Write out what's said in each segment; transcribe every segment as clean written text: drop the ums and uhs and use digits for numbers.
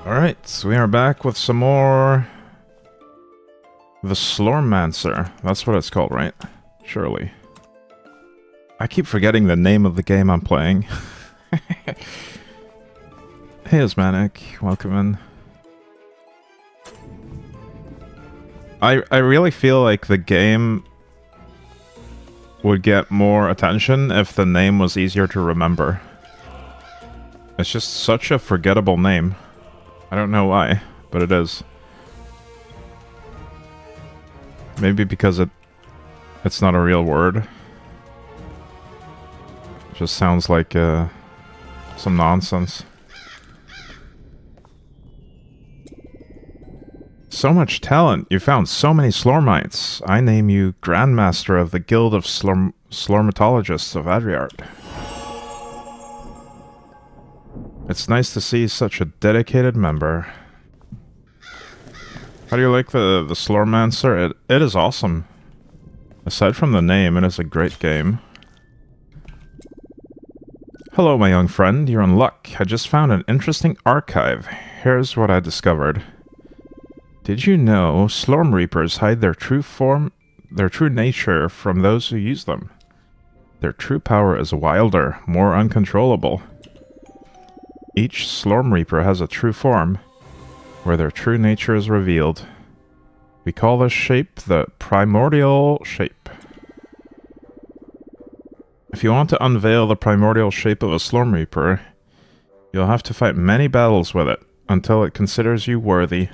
Alright, so we are back with some more... The Slormancer. That's what it's called, right? Surely. I keep forgetting the name of the game I'm playing. Hey, Osmanic. Welcome in. I really feel like the game would get more attention if the name was easier to remember. It's just such a forgettable name. I don't know why, but it is. Maybe because it's not a real word. It just sounds like some nonsense. So much talent! You found so many Slormites! I name you Grandmaster of the Guild of Slormatologists of Adriart. It's nice to see such a dedicated member. How do you like the Slormancer? It is awesome. Aside from the name, it is a great game. Hello, my young friend. You're in luck. I just found an interesting archive. Here's what I discovered. Did you know Slorm Reapers hide their true nature from those who use them? Their true power is wilder, more uncontrollable. Each Slorm Reaper has a true form, where their true nature is revealed. We call this shape the primordial shape. If you want to unveil the primordial shape of a Slorm Reaper, you'll have to fight many battles with it, until it considers you worthy.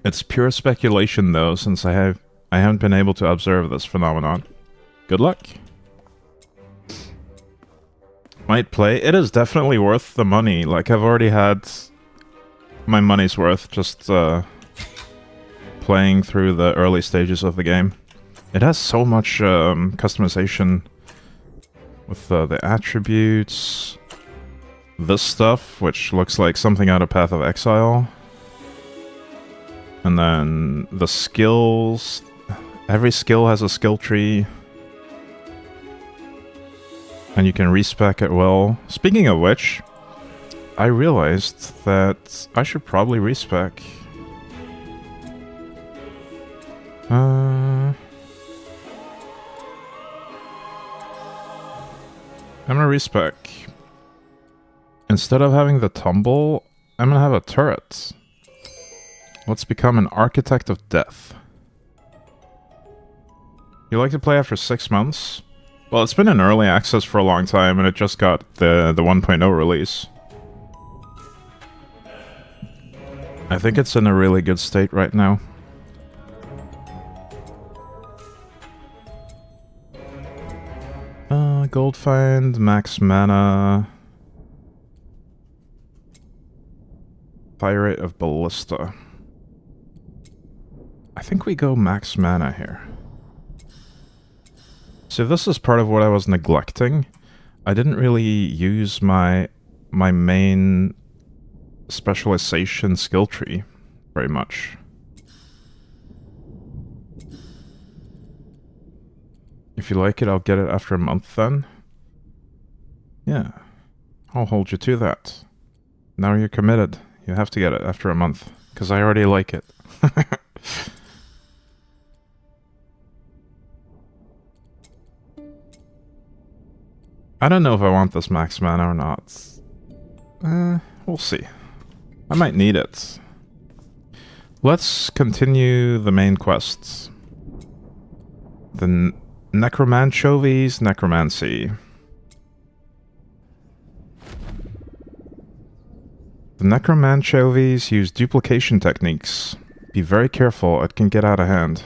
It's pure speculation though, since I haven't been able to observe this phenomenon. Good luck! Might play. It is definitely worth the money. Like, I've already had my money's worth just playing through the early stages of the game. It has so much customization with the attributes, this stuff, which looks like something out of Path of Exile, and then the skills. Every skill has a skill tree. And you can respec it well. Speaking of which, I realized that I should probably respec. I'm gonna respec. Instead of having the tumble, I'm gonna have a turret. Let's become an Architect of Death. You like to play after 6 months? Well, it's been in early access for a long time, and it just got the 1.0 release. I think it's in a really good state right now. Gold find, max mana. Fire rate of Ballista. I think we go max mana here. So this is part of what I was neglecting. I didn't really use my main specialization skill tree very much. If you like it, I'll get it after a month then. Yeah, I'll hold you to that. Now you're committed. You have to get it after a month, because I already like it. I don't know if I want this max mana or not. We'll see. I might need it. Let's continue the main quests. The Necromanchovy's Necromancy. The Necromanchovies use duplication techniques. Be very careful, it can get out of hand.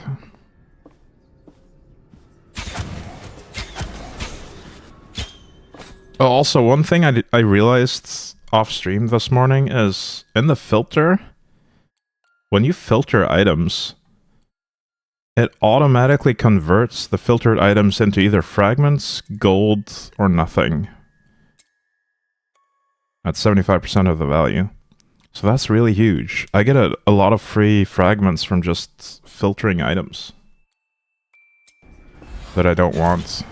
Oh, also, one thing I realized off stream this morning is in the filter, when you filter items, it automatically converts the filtered items into either fragments, gold, or nothing. At 75% of the value. So that's really huge. I get a lot of free fragments from just filtering items that I don't want.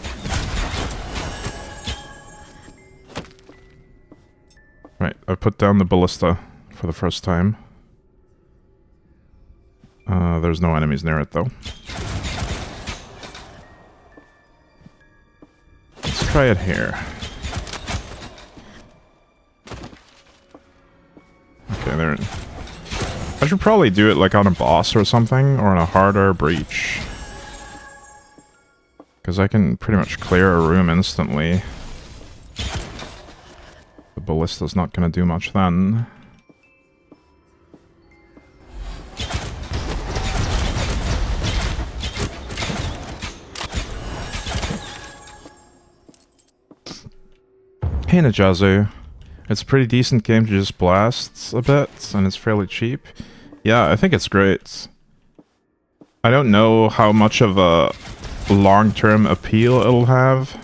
Right, I put down the ballista for the first time. There's no enemies near it, though. Let's try it here. Okay, there. I should probably do it like on a boss or something, or on a harder breach. Because I can pretty much clear a room instantly. The ballista's not going to do much then. Hey Najazu. It's a pretty decent game to just blast a bit, and it's fairly cheap. Yeah, I think it's great. I don't know how much of a long-term appeal it'll have.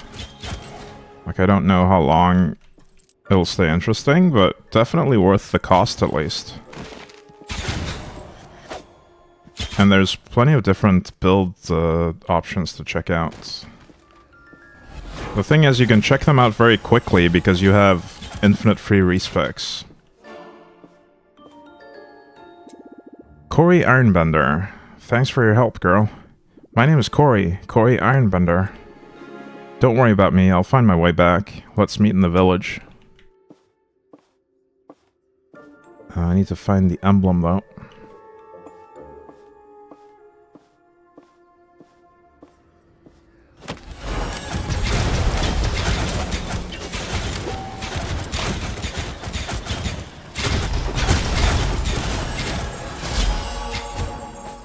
Like, I don't know how long it'll stay interesting, but definitely worth the cost at least. And there's plenty of different build options to check out. The thing is, you can check them out very quickly because you have infinite free respecs. Corey Ironbender. Thanks for your help, girl. My name is Corey Ironbender. Don't worry about me, I'll find my way back. Let's meet in the village. I need to find the emblem, though.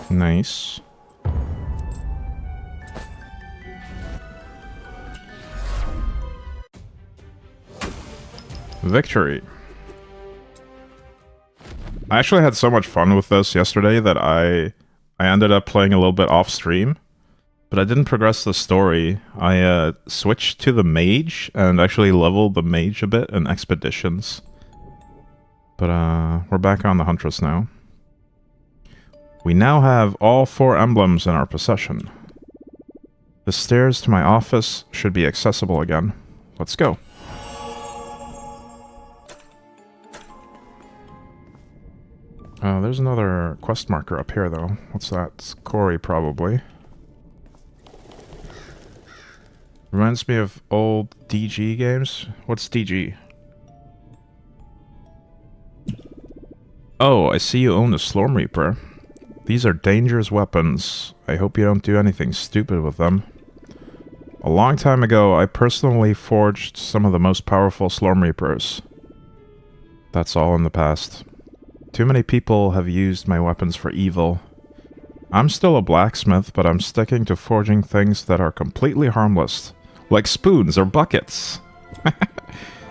Nice. Victory. I actually had so much fun with this yesterday that I ended up playing a little bit off stream, but I didn't progress the story. I switched to the mage and actually leveled the mage a bit in expeditions. But we're back on the Huntress now. We now have all 4 emblems in our possession. The stairs to my office should be accessible again. Let's go. There's another quest marker up here, though. What's that? It's Corey, probably. Reminds me of old DG games. What's DG? Oh, I see you own a Slormreaper. These are dangerous weapons. I hope you don't do anything stupid with them. A long time ago, I personally forged some of the most powerful Slormreapers. That's all in the past. Too many people have used my weapons for evil. I'm still a blacksmith, but I'm sticking to forging things that are completely harmless. Like spoons or buckets.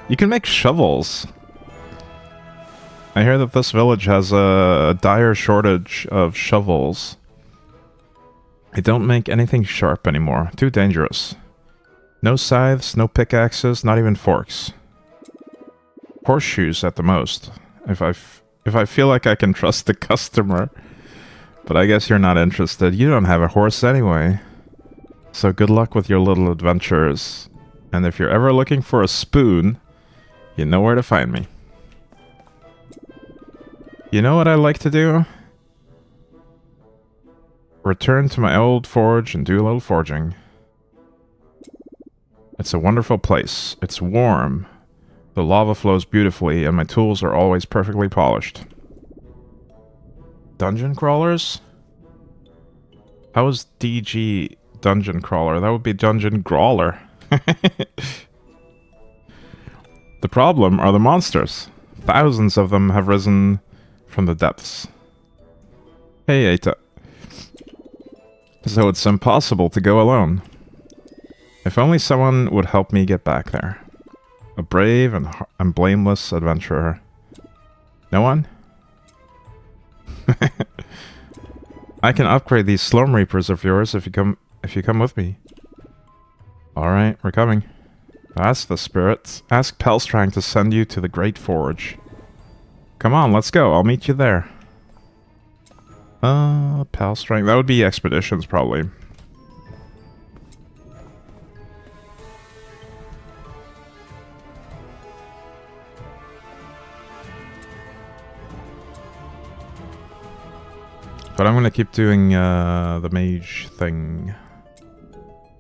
You can make shovels. I hear that this village has a dire shortage of shovels. I don't make anything sharp anymore. Too dangerous. No scythes, no pickaxes, not even forks. Horseshoes at the most. If I feel like I can trust the customer. But I guess you're not interested. You don't have a horse anyway. So good luck with your little adventures. And if you're ever looking for a spoon, you know where to find me. You know what I like to do? Return to my old forge and do a little forging. It's a wonderful place. It's warm. The lava flows beautifully, and my tools are always perfectly polished. Dungeon crawlers? How is DG dungeon crawler? That would be dungeon brawler. The problem are the monsters. Thousands of them have risen from the depths. Hey, Eita. So it's impossible to go alone. If only someone would help me get back there. A brave and blameless adventurer. No one? I can upgrade these Slormreapers of yours if you come with me. Alright, we're coming. Ask the spirits. Ask Pelstrang to send you to the Great Forge. Come on, let's go. I'll meet you there. Pelstrang. That would be expeditions, probably. But I'm gonna keep doing the mage thing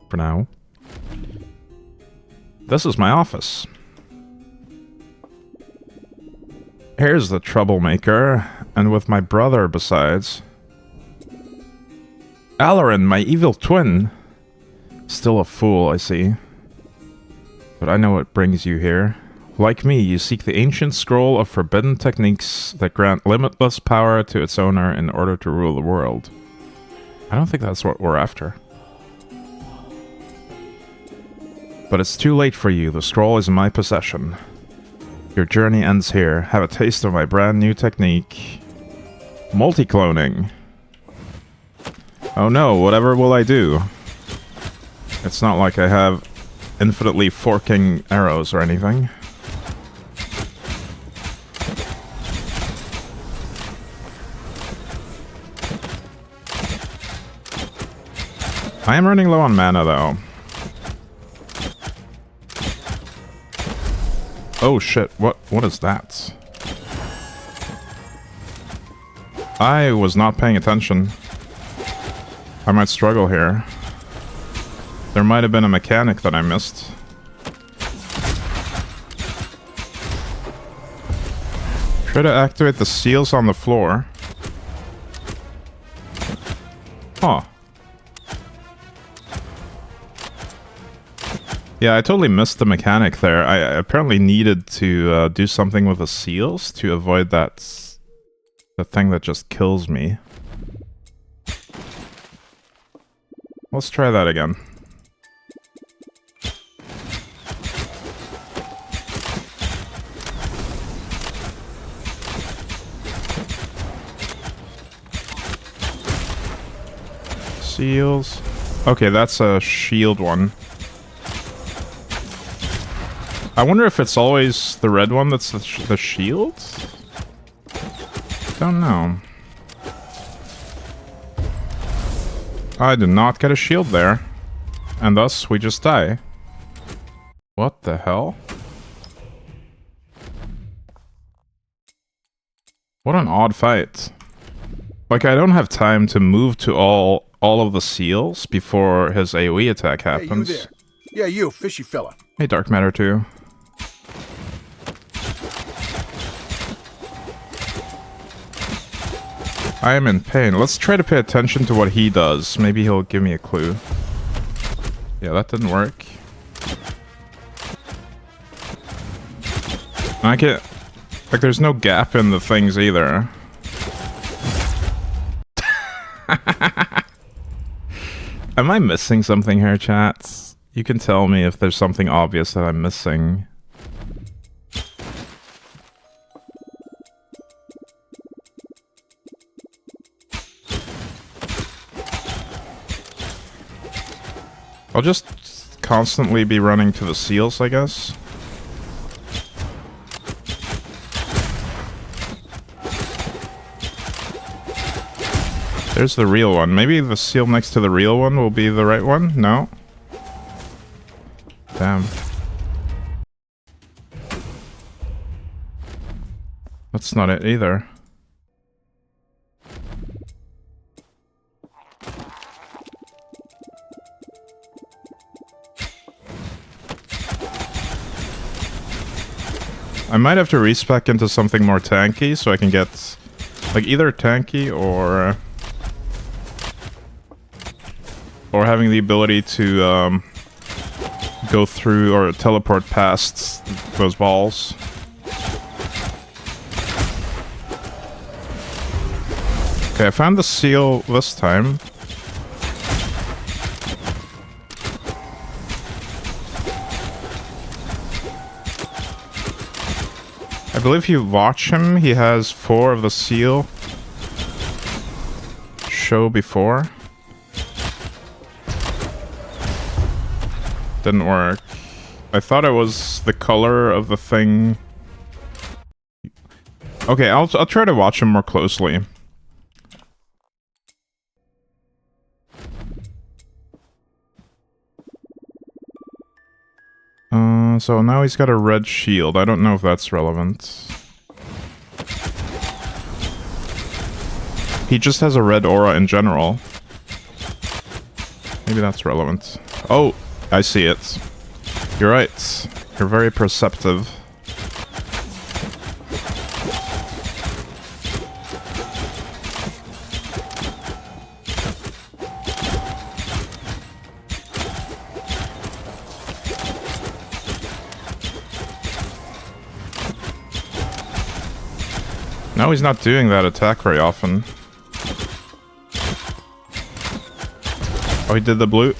for now. This is my office. Here's the troublemaker, and with my brother besides. Alarin, my evil twin. Still a fool, I see. But I know what brings you here. Like me, you seek the ancient scroll of forbidden techniques that grant limitless power to its owner in order to rule the world. I don't think that's what we're after. But it's too late for you. The scroll is in my possession. Your journey ends here. Have a taste of my brand new technique. Multi-cloning. Oh no, whatever will I do? It's not like I have infinitely forking arrows or anything. I am running low on mana though. Oh shit, what is that? I was not paying attention. I might struggle here. There might have been a mechanic that I missed. Try to activate the seals on the floor. Huh. Yeah, I totally missed the mechanic there. I apparently needed to do something with the seals to avoid the thing that just kills me. Let's try that again. Seals. Okay, that's a shield one. I wonder if it's always the red one that's the shield? Don't know. I did not get a shield there. And thus, we just die. What the hell? What an odd fight. Like, I don't have time to move to all of the seals before his AoE attack happens. Hey, you there. Yeah, you, fishy fella. Hey, Dark Matter 2. I am in pain. Let's try to pay attention to what he does. Maybe he'll give me a clue. Yeah, that didn't work. I can't... Like, there's no gap in the things either. Am I missing something here, chats? You can tell me if there's something obvious that I'm missing. I'll just constantly be running to the seals, I guess. There's the real one. Maybe the seal next to the real one will be the right one? No? Damn. That's not it either. I might have to respec into something more tanky so I can get, like, either tanky or having the ability to go through or teleport past those balls. Okay, I found the seal this time. I believe if you watch him, he has 4 of the seal show before. Didn't work. I thought it was the color of the thing. Okay, I'll try to watch him more closely. So now he's got a red shield. I don't know if that's relevant. He just has a red aura in general. Maybe that's relevant. Oh, I see it. You're right. You're very perceptive. No, he's not doing that attack very often. Oh, he did the blue.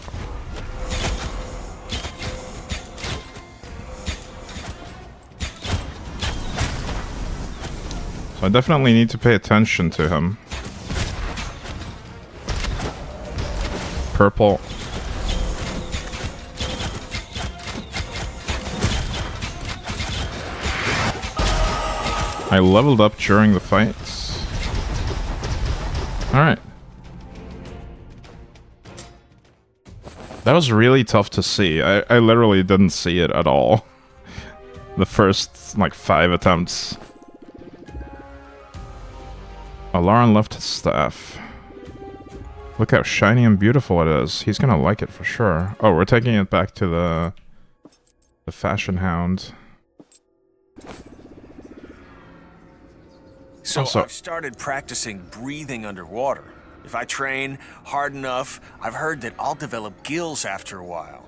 So I definitely need to pay attention to him. Purple. I leveled up during the fights. Alright. That was really tough to see. I literally didn't see it at all. The first, like, 5 attempts. Alaran left his staff. Look how shiny and beautiful it is. He's gonna like it for sure. Oh, we're taking it back to the Fashion Hound. So I've started practicing breathing underwater. If I train hard enough, I've heard that I'll develop gills after a while.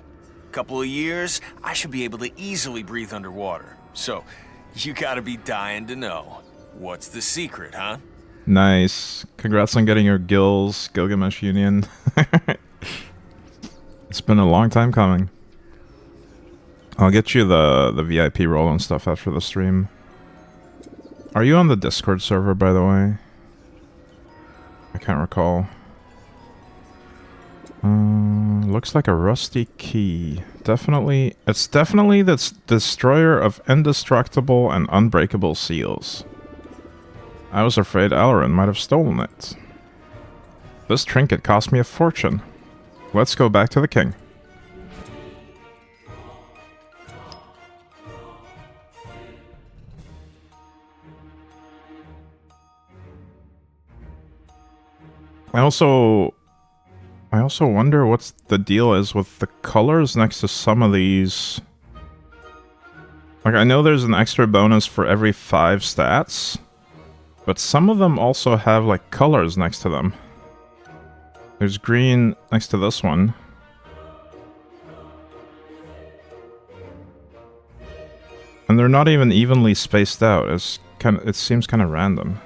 Couple of years, I should be able to easily breathe underwater. So, you gotta be dying to know. What's the secret, huh? Nice. Congrats on getting your gills, Gilgamesh Union. It's been a long time coming. I'll get you the VIP role and stuff after the stream. Are you on the Discord server, by the way? I can't recall. Looks like a rusty key. Definitely, it's definitely the destroyer of indestructible and unbreakable seals. I was afraid Alaran might have stolen it. This trinket cost me a fortune. Let's go back to the king. I also wonder what's the deal is with the colors next to some of these. Like, I know there's an extra bonus for every 5 stats, but some of them also have, like, colors next to them. There's green next to this one. And they're not even evenly spaced out. It seems kind of random.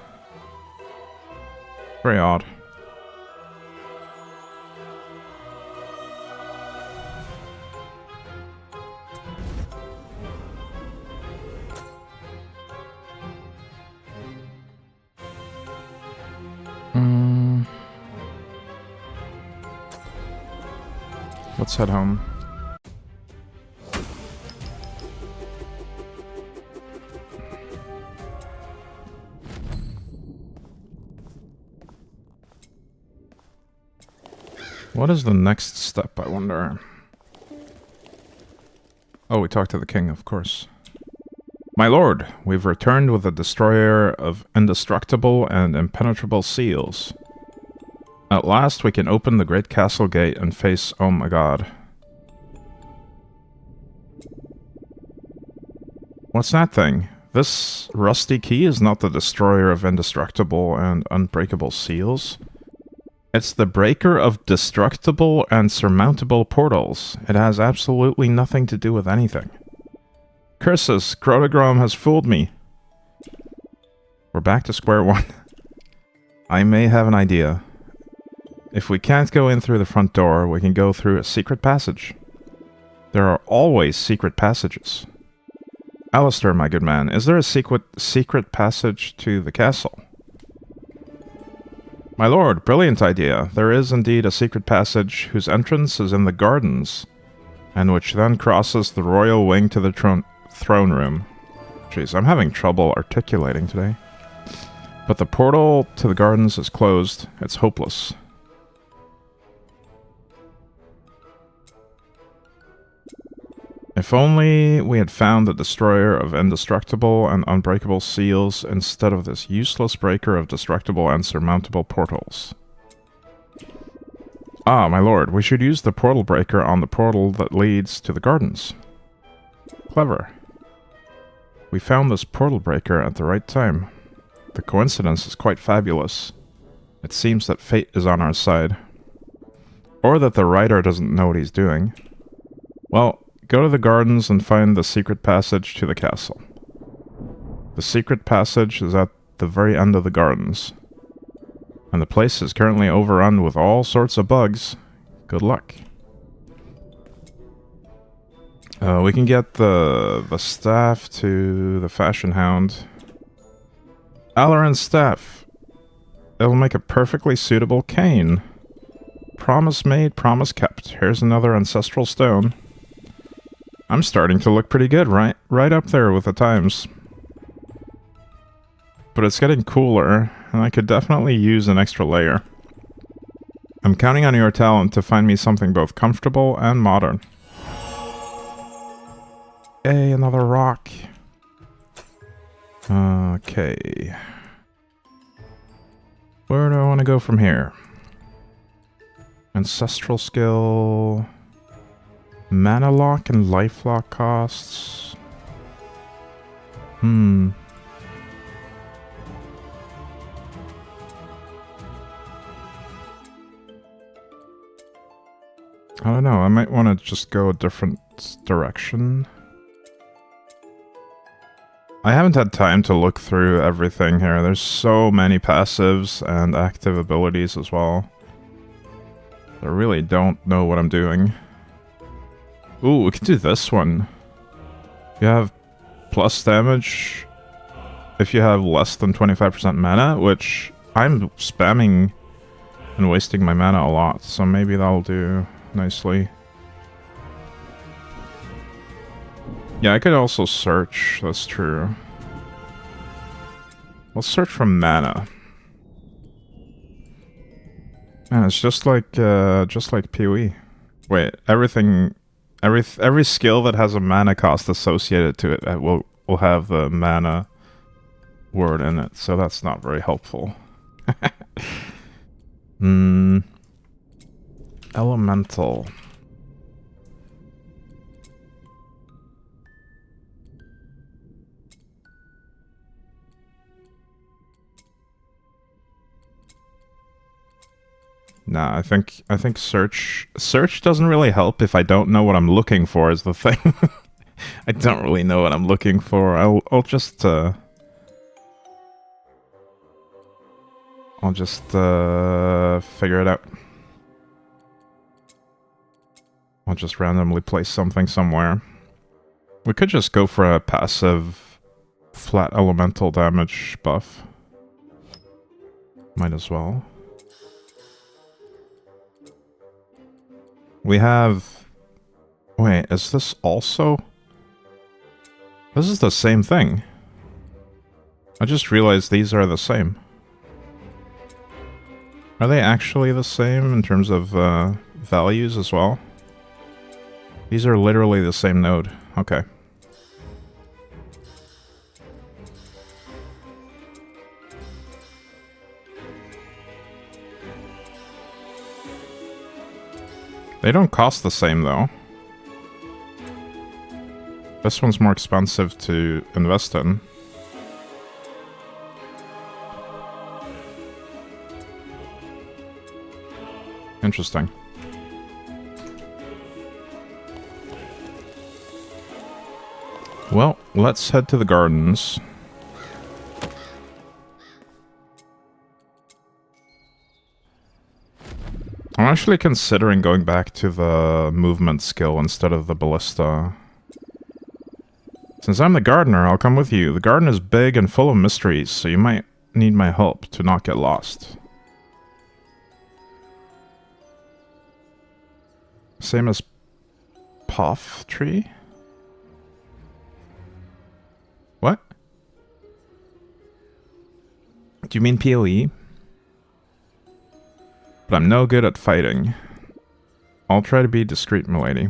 Very odd. Let's head home. What is the next step, I wonder? Oh, we talked to the king, of course. My lord, we've returned with a destroyer of indestructible and impenetrable seals. At last we can open the great castle gate and face Oh my god. What's that thing? This rusty key is not the destroyer of indestructible and unbreakable seals. It's the breaker of destructible and surmountable portals. It has absolutely nothing to do with anything. Curses, Crotogrom has fooled me. We're back to square one. I may have an idea. If we can't go in through the front door, we can go through a secret passage. There are always secret passages. Alistair, my good man, is there a secret passage to the castle? My lord, brilliant idea. There is indeed a secret passage whose entrance is in the gardens, and which then crosses the royal wing to the throne room. Jeez, I'm having trouble articulating today. But the portal to the gardens is closed. It's hopeless. If only we had found the destroyer of indestructible and unbreakable seals instead of this useless breaker of destructible and surmountable portals. Ah, my lord, we should use the portal breaker on the portal that leads to the gardens. Clever. We found this portal breaker at the right time. The coincidence is quite fabulous. It seems that fate is on our side. Or that the writer doesn't know what he's doing. Well, go to the gardens and find the secret passage to the castle. The secret passage is at the very end of the gardens. And the place is currently overrun with all sorts of bugs. Good luck. We can get the staff to the Fashion Hound. Alarin's staff. It'll make a perfectly suitable cane. Promise made, promise kept. Here's another ancestral stone. I'm starting to look pretty good, right? Right up there with the times. But it's getting cooler, and I could definitely use an extra layer. I'm counting on your talent to find me something both comfortable and modern. Hey, another rock. Okay. Where do I want to go from here? Ancestral skill... Mana lock and life lock costs... I don't know, I might want to just go a different direction. I haven't had time to look through everything here. There's so many passives and active abilities as well. I really don't know what I'm doing. Ooh, we can do this one. You have plus damage if you have less than 25% mana, which I'm spamming and wasting my mana a lot, so maybe that'll do nicely. Yeah, I could also search, that's true. I'll search for mana. Man, it's just like PoE. Wait, every skill that has a mana cost associated to it will have the mana word in it, so that's not very helpful. Elemental. Nah, I think search doesn't really help if I don't know what I'm looking for is the thing. I don't really know what I'm looking for. I'll just figure it out. I'll just randomly place something somewhere. We could just go for a passive flat elemental damage buff. Might as well. We have... Wait, is this also... This is the same thing. I just realized these are the same. Are they actually the same in terms of values as well? These are literally the same node. Okay. They don't cost the same, though. This one's more expensive to invest in. Interesting. Well, let's head to the gardens. I'm actually considering going back to the movement skill instead of the ballista. Since I'm the gardener, I'll come with you. The garden is big and full of mysteries, so you might need my help to not get lost. Same as Puff Tree? What? Do you mean PoE? But I'm no good at fighting. I'll try to be discreet, milady.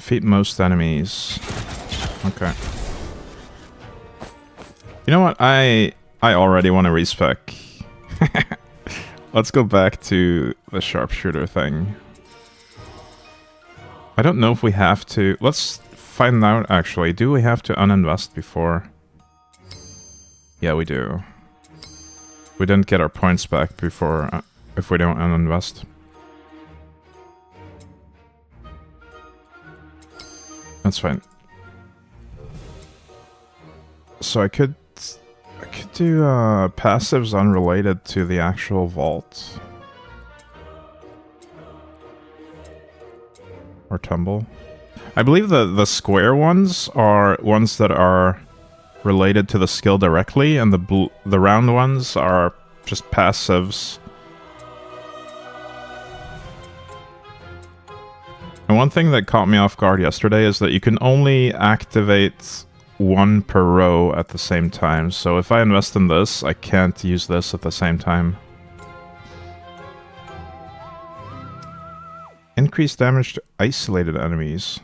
Defeat most enemies. Okay. You know what? I already want to respec. Let's go back to the sharpshooter thing. I don't know if we have to... Let's find out, actually. Do we have to uninvest before? Yeah, we do. We didn't get our points back before... if we don't uninvest. That's fine. So I could do passives unrelated to the actual vault. Or tumble. I believe the square ones are ones that are related to the skill directly, and the round ones are just passives. And one thing that caught me off guard yesterday is that you can only activate one per row at the same time. So if I invest in this, I can't use this at the same time. Increased damage to isolated enemies.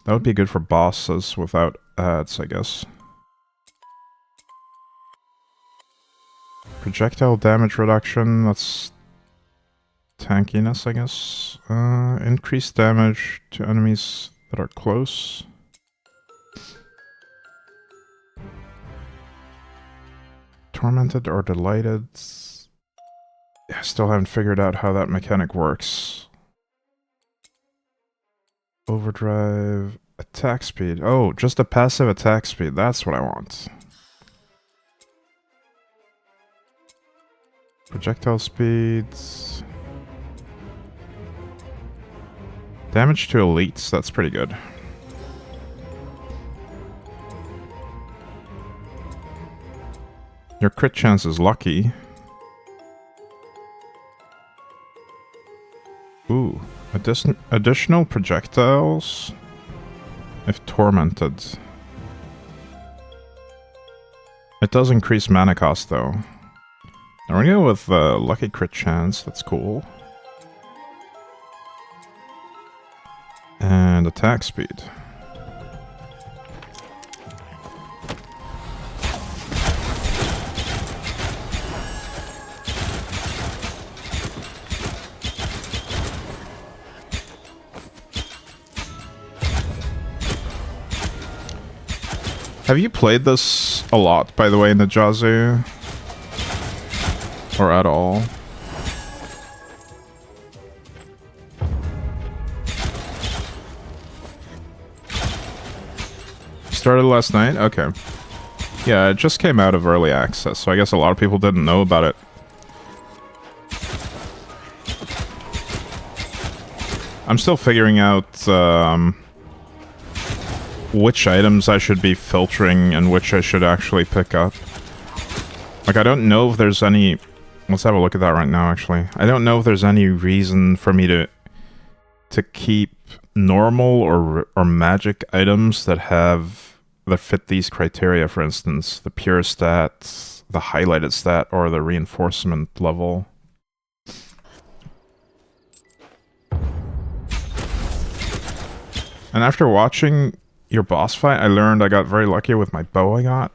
That would be good for bosses without ads, I guess. Projectile damage reduction, that's tankiness, I guess. Increased damage to enemies that are close. Tormented or delighted. I still haven't figured out how that mechanic works. Overdrive, attack speed. Oh, just a passive attack speed. That's what I want. Projectile speeds. Damage to elites. That's pretty good. Your crit chance is lucky. Ooh. Additional projectiles if tormented. It does increase mana cost though. Now we're gonna go with lucky crit chance, that's cool. And attack speed. Have you played this a lot, by the way, Najazu? Or at all? Started last night? Okay. Yeah, it just came out of early access, so I guess a lot of people didn't know about it. I'm still figuring out which items I should be filtering and which I should actually pick up. Like, I don't know if there's any... Let's have a look at that right now, actually. I don't know if there's any reason for me to keep normal or magic items that fit these criteria, for instance. The pure stat, the highlighted stat, or the reinforcement level. And after watching your boss fight, I learned I got very lucky with my bow I got.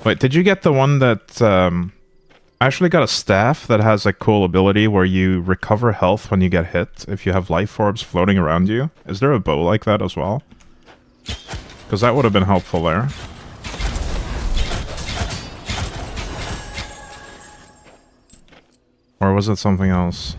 Wait, did you get the one that... I actually got a staff that has a cool ability where you recover health when you get hit if you have life orbs floating around you. Is there a bow like that as well? Because that would have been helpful there. Or was it something else?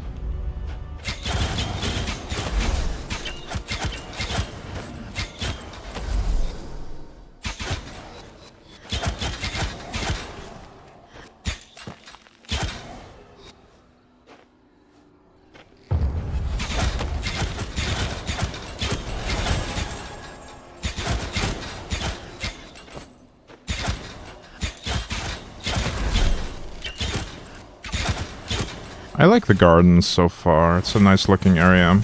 I like the gardens so far. It's a nice looking area.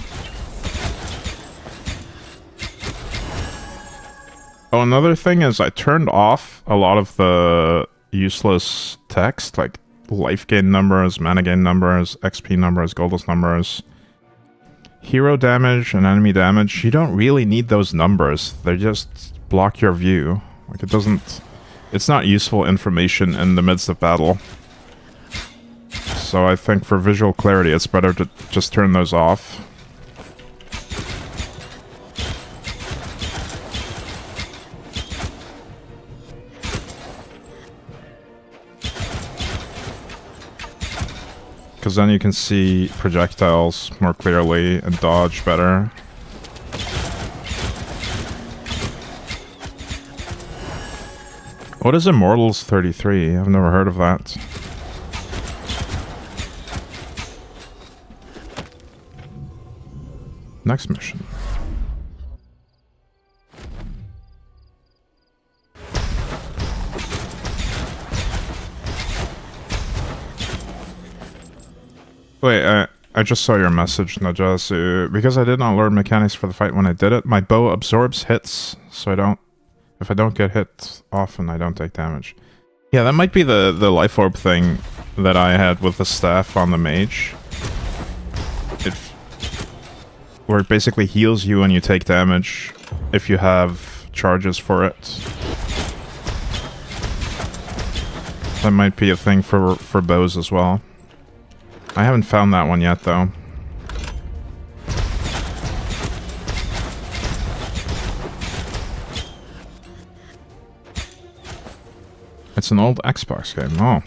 Oh, another thing is I turned off a lot of the useless text, like life gain numbers, mana gain numbers, XP numbers, goldless numbers. Hero damage and enemy damage, you don't really need those numbers. They just block your view. Like, it doesn't... It's not useful information in the midst of battle. So I think for visual clarity, it's better to just turn those off. Because then you can see projectiles more clearly and dodge better. What is Immortals 33? I've never heard of that. Next mission. Wait, I just saw your message, Najasu. Because I did not learn mechanics for the fight when I did it, my bow absorbs hits, so I don't... If I don't get hit often, I don't take damage. Yeah, that might be the life orb thing that I had with the staff on the mage. Where it basically heals you when you take damage, if you have charges for it. That might be a thing for bows as well. I haven't found that one yet, though. It's an old Xbox game. Oh.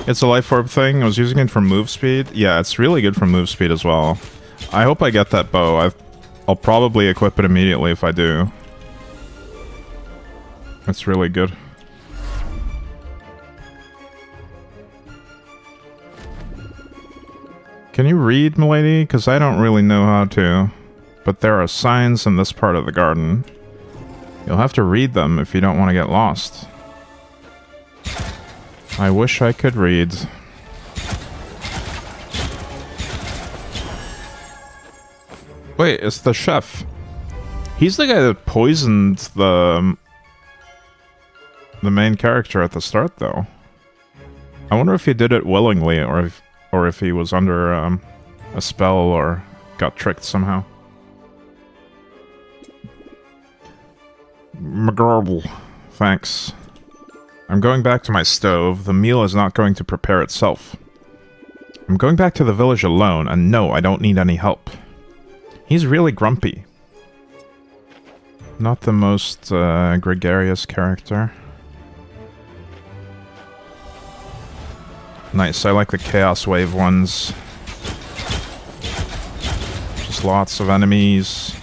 It's a life orb thing. I was using it for move speed. Yeah, it's really good for move speed as well. I hope I get that bow. I'll probably equip it immediately if I do. It's really good. Can you read, milady? Because I don't really know how to. But there are signs in this part of the garden. You'll have to read them if you don't want to get lost. I wish I could read. Wait, it's the chef. He's the guy that poisoned the main character at the start, though. I wonder if he did it willingly, or if he was under a spell or got tricked somehow. McGarble. Thanks. I'm going back to my stove. The meal is not going to prepare itself. I'm going back to the village alone, and no, I don't need any help. He's really grumpy. Not the most gregarious character. Nice, I like the Chaos Wave ones. Just lots of enemies.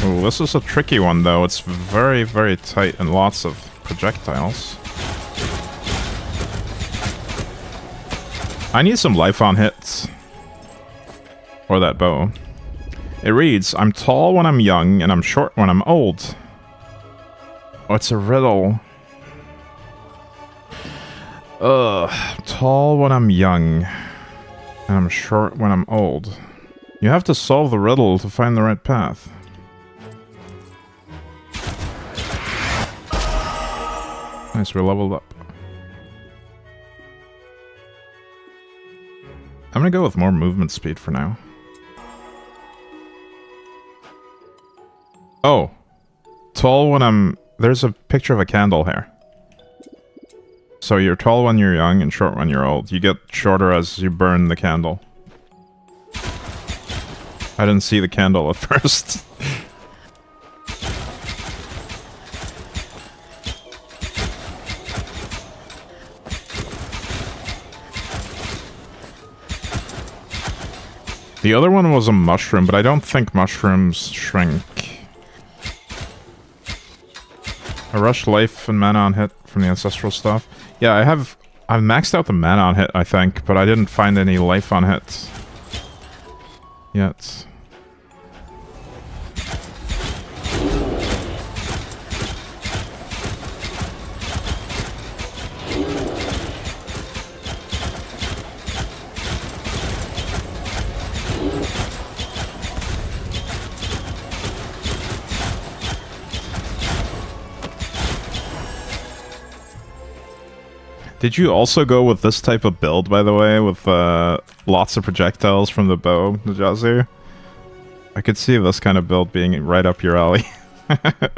Ooh, this is a tricky one, though. It's very, very tight and lots of projectiles. I need some life on hits. Or that bow. It reads, I'm tall when I'm young, and I'm short when I'm old. Oh, it's a riddle. Tall when I'm young, and I'm short when I'm old. You have to solve the riddle to find the right path. Nice, we're leveled up. I'm gonna go with more movement speed for now. Oh. Tall when I'm... There's a picture of a candle here. So you're tall when you're young and short when you're old. You get shorter as you burn the candle. I didn't see the candle at first. The other one was a mushroom, but I don't think mushrooms shrink. I rushed life and mana on hit from the ancestral stuff. Yeah, I've maxed out the mana on hit, I think, but I didn't find any life on hit yet. Did you also go with this type of build, by the way, with lots of projectiles from the bow, Najazu? I could see this kind of build being right up your alley. I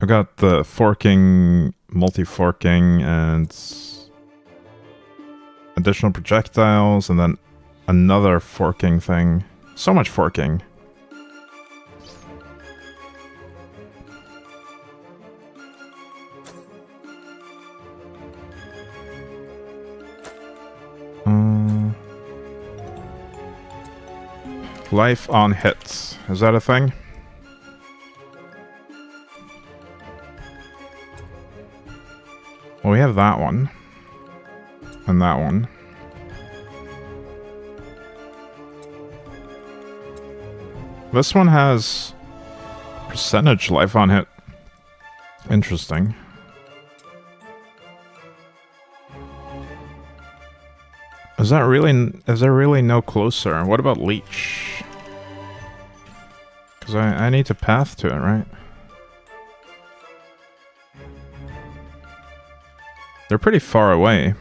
got the forking, multi-forking, and additional projectiles, and then another forking thing. So much forking. Life on hits. Is that a thing? Well, we have that one. And that one. This one has percentage life on hit. Interesting. Is there really no closer? What about leech? Because I need to path to it, right? They're pretty far away.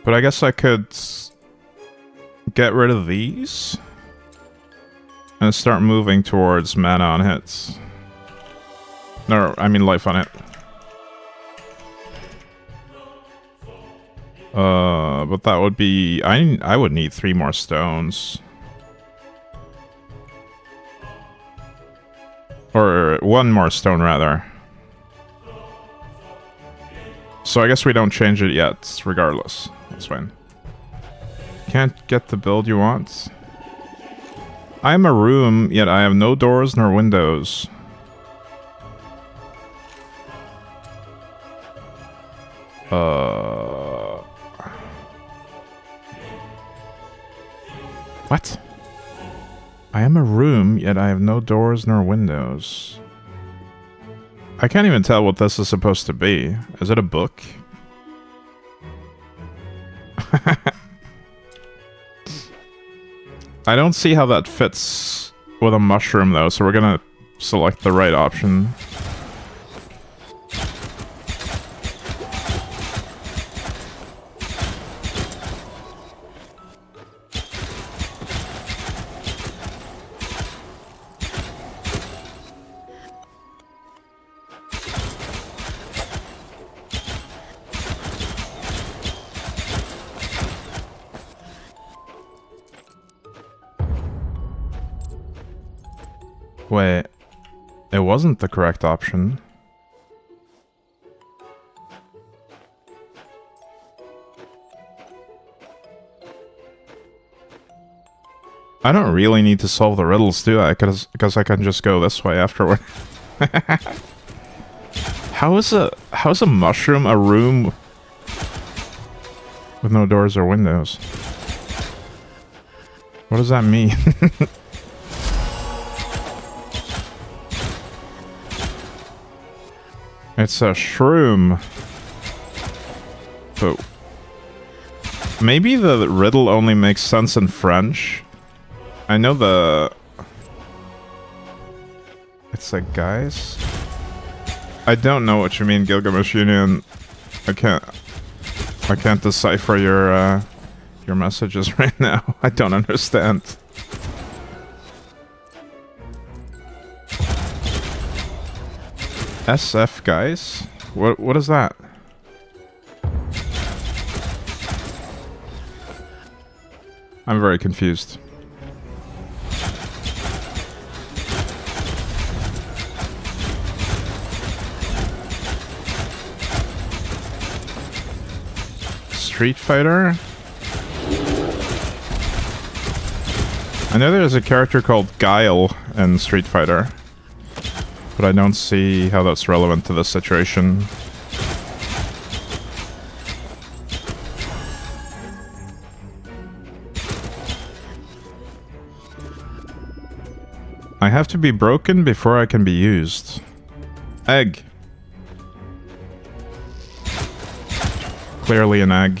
But I guess I could get rid of these and start moving towards mana on hits. No, I mean life on it. But that would be... I would need 3 more stones. Or 1 more stone, rather. So I guess we don't change it yet, regardless. That's fine. Can't get the build you want. I am a room, yet I have no doors nor windows. What? I am a room, yet I have no doors nor windows. I can't even tell what this is supposed to be. Is it a book? I don't see how that fits with a mushroom, though, so we're gonna select the right option. Wait, it wasn't the correct option. I don't really need to solve the riddles, do I? Because I can just go this way afterward. How is a mushroom a room with no doors or windows? What does that mean? It's a shroom. Oh. Maybe the riddle only makes sense in French. I know the... It's like, guys? I don't know what you mean, Gilgamesh Union. I can't decipher your messages right now. I don't understand. SF, guys? What is that? I'm very confused. Street Fighter? I know there's a character called Guile in Street Fighter, but I don't see how that's relevant to this situation. I have to be broken before I can be used. Egg. Clearly an egg.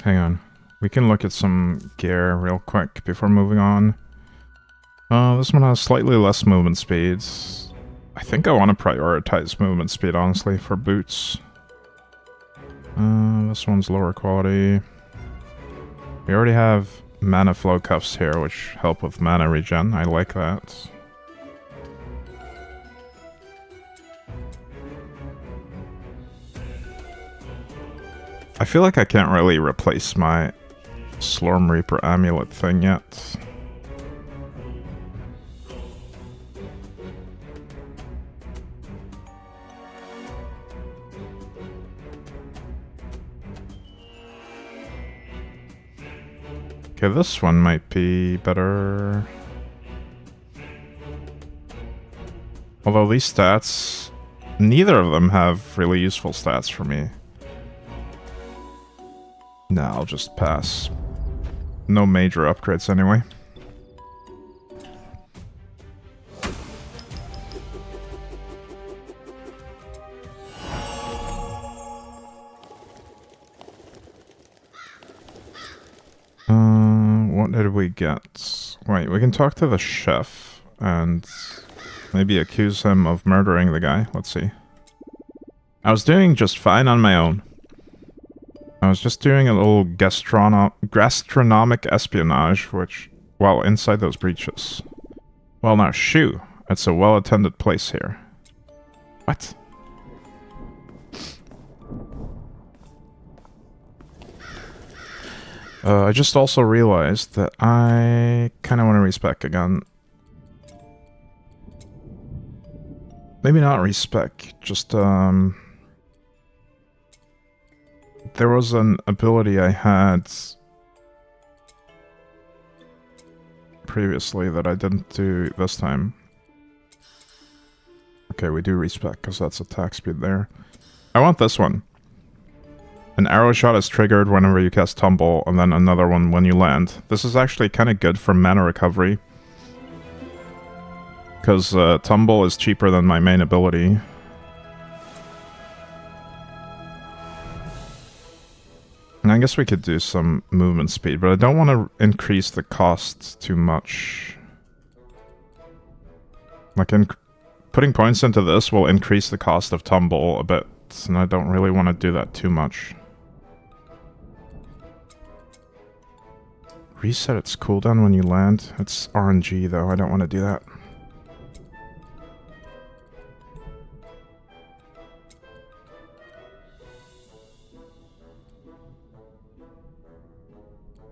Hang on. We can look at some gear real quick before moving on. This one has slightly less movement speeds. I think I want to prioritize movement speed, honestly, for boots. This one's lower quality. We already have mana flow cuffs here, which help with mana regen. I like that. I feel like I can't really replace my Slorm Reaper amulet thing yet. Okay, this one might be better. Although these stats, neither of them have really useful stats for me. Nah, I'll just pass. No major upgrades anyway. What did we get? Wait, we can talk to the chef and maybe accuse him of murdering the guy. Let's see. I was doing just fine on my own. I was just doing a little gastronomic espionage, while inside those breaches. Well now, shoo. It's a well-attended place here. What? I just also realized that I kind of want to respec again. Maybe not respec, just, there was an ability I had previously that I didn't do this time. Okay, we do respec, because that's attack speed there. I want this one. An arrow shot is triggered whenever you cast Tumble, and then another one when you land. This is actually kind of good for mana recovery. Because Tumble is cheaper than my main ability. And I guess we could do some movement speed, but I don't want to increase the cost too much. Like, putting points into this will increase the cost of Tumble a bit, and I don't really want to do that too much. Reset its cooldown when you land. It's RNG though, I don't want to do that.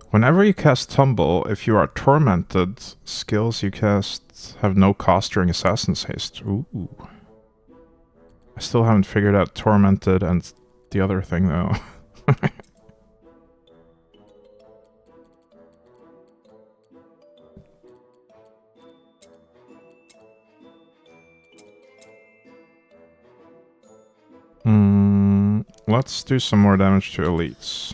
Whenever you cast Tumble, if you are tormented, skills you cast have no cost during Assassin's Haste. Ooh. I still haven't figured out Tormented and the other thing though. Let's do some more damage to elites.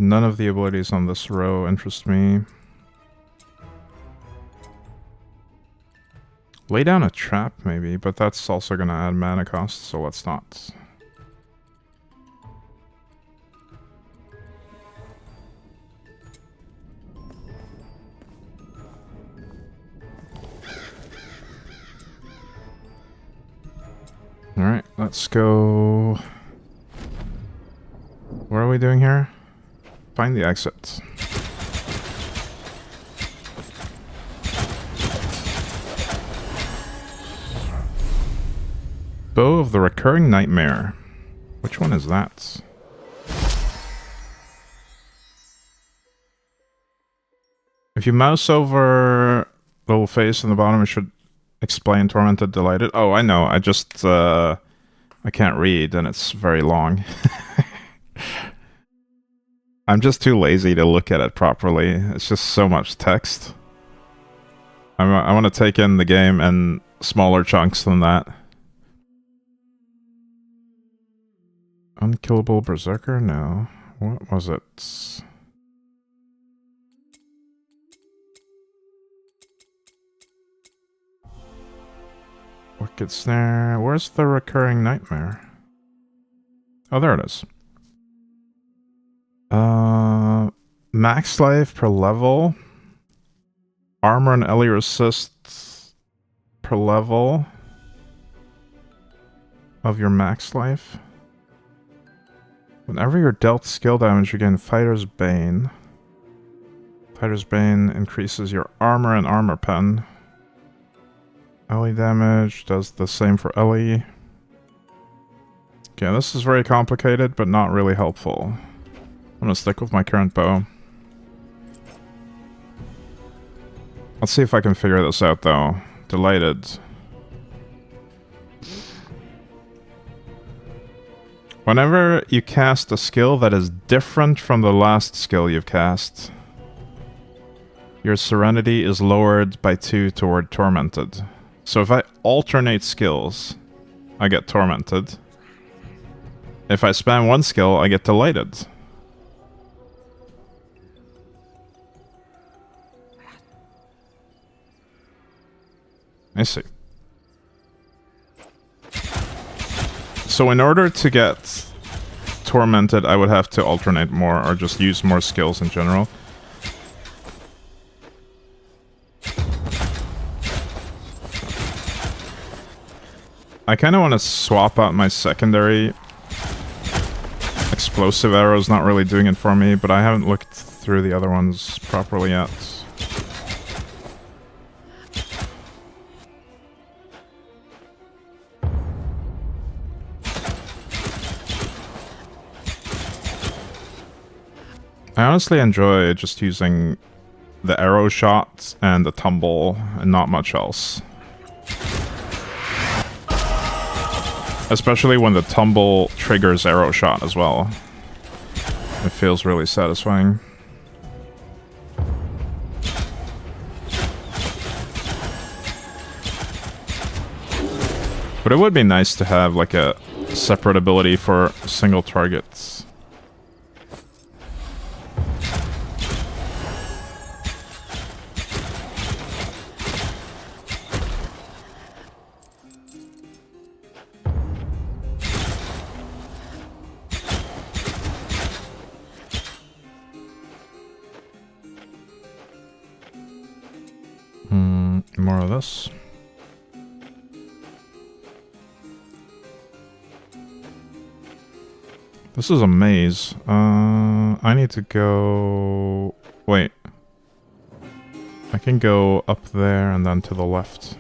None of the abilities on this row interest me. Lay down a trap, maybe, but that's also gonna add mana cost, so let's not. Alright, let's go... What are we doing here? Find the exit. Bow of the Recurring Nightmare. Which one is that? If you mouse over the little face in the bottom, it should explain Tormented Delighted. Oh, I know. I just, I can't read, and it's very long. I'm just too lazy to look at it properly. It's just so much text. I want to take in the game in smaller chunks than that. Unkillable Berserker? No. What was it? Wicked Snare. Where's the Recurring Nightmare? Oh, there it is. Max life per level. Armor and Ellie resist per level of your max life. Whenever you're dealt skill damage, you gain Fighter's Bane. Fighter's Bane increases your armor and armor pen. Ellie damage does the same for Ellie. Okay, this is very complicated, but not really helpful. I'm gonna stick with my current bow. Let's see if I can figure this out, though. Delighted. Whenever you cast a skill that is different from the last skill you've cast, your Serenity is lowered by 2 toward Tormented. So if I alternate skills, I get Tormented. If I spam one skill, I get Delighted. I see. So in order to get Tormented, I would have to alternate more, or just use more skills in general. I kind of want to swap out my secondary. Explosive arrow's not really doing it for me, but I haven't looked through the other ones properly yet. I honestly enjoy just using the arrow shot and the tumble and not much else. Especially when the tumble triggers arrow shot as well. It feels really satisfying. But it would be nice to have like a separate ability for single targets. More of this. This is a maze. I need to go... Wait. I can go up there and then to the left.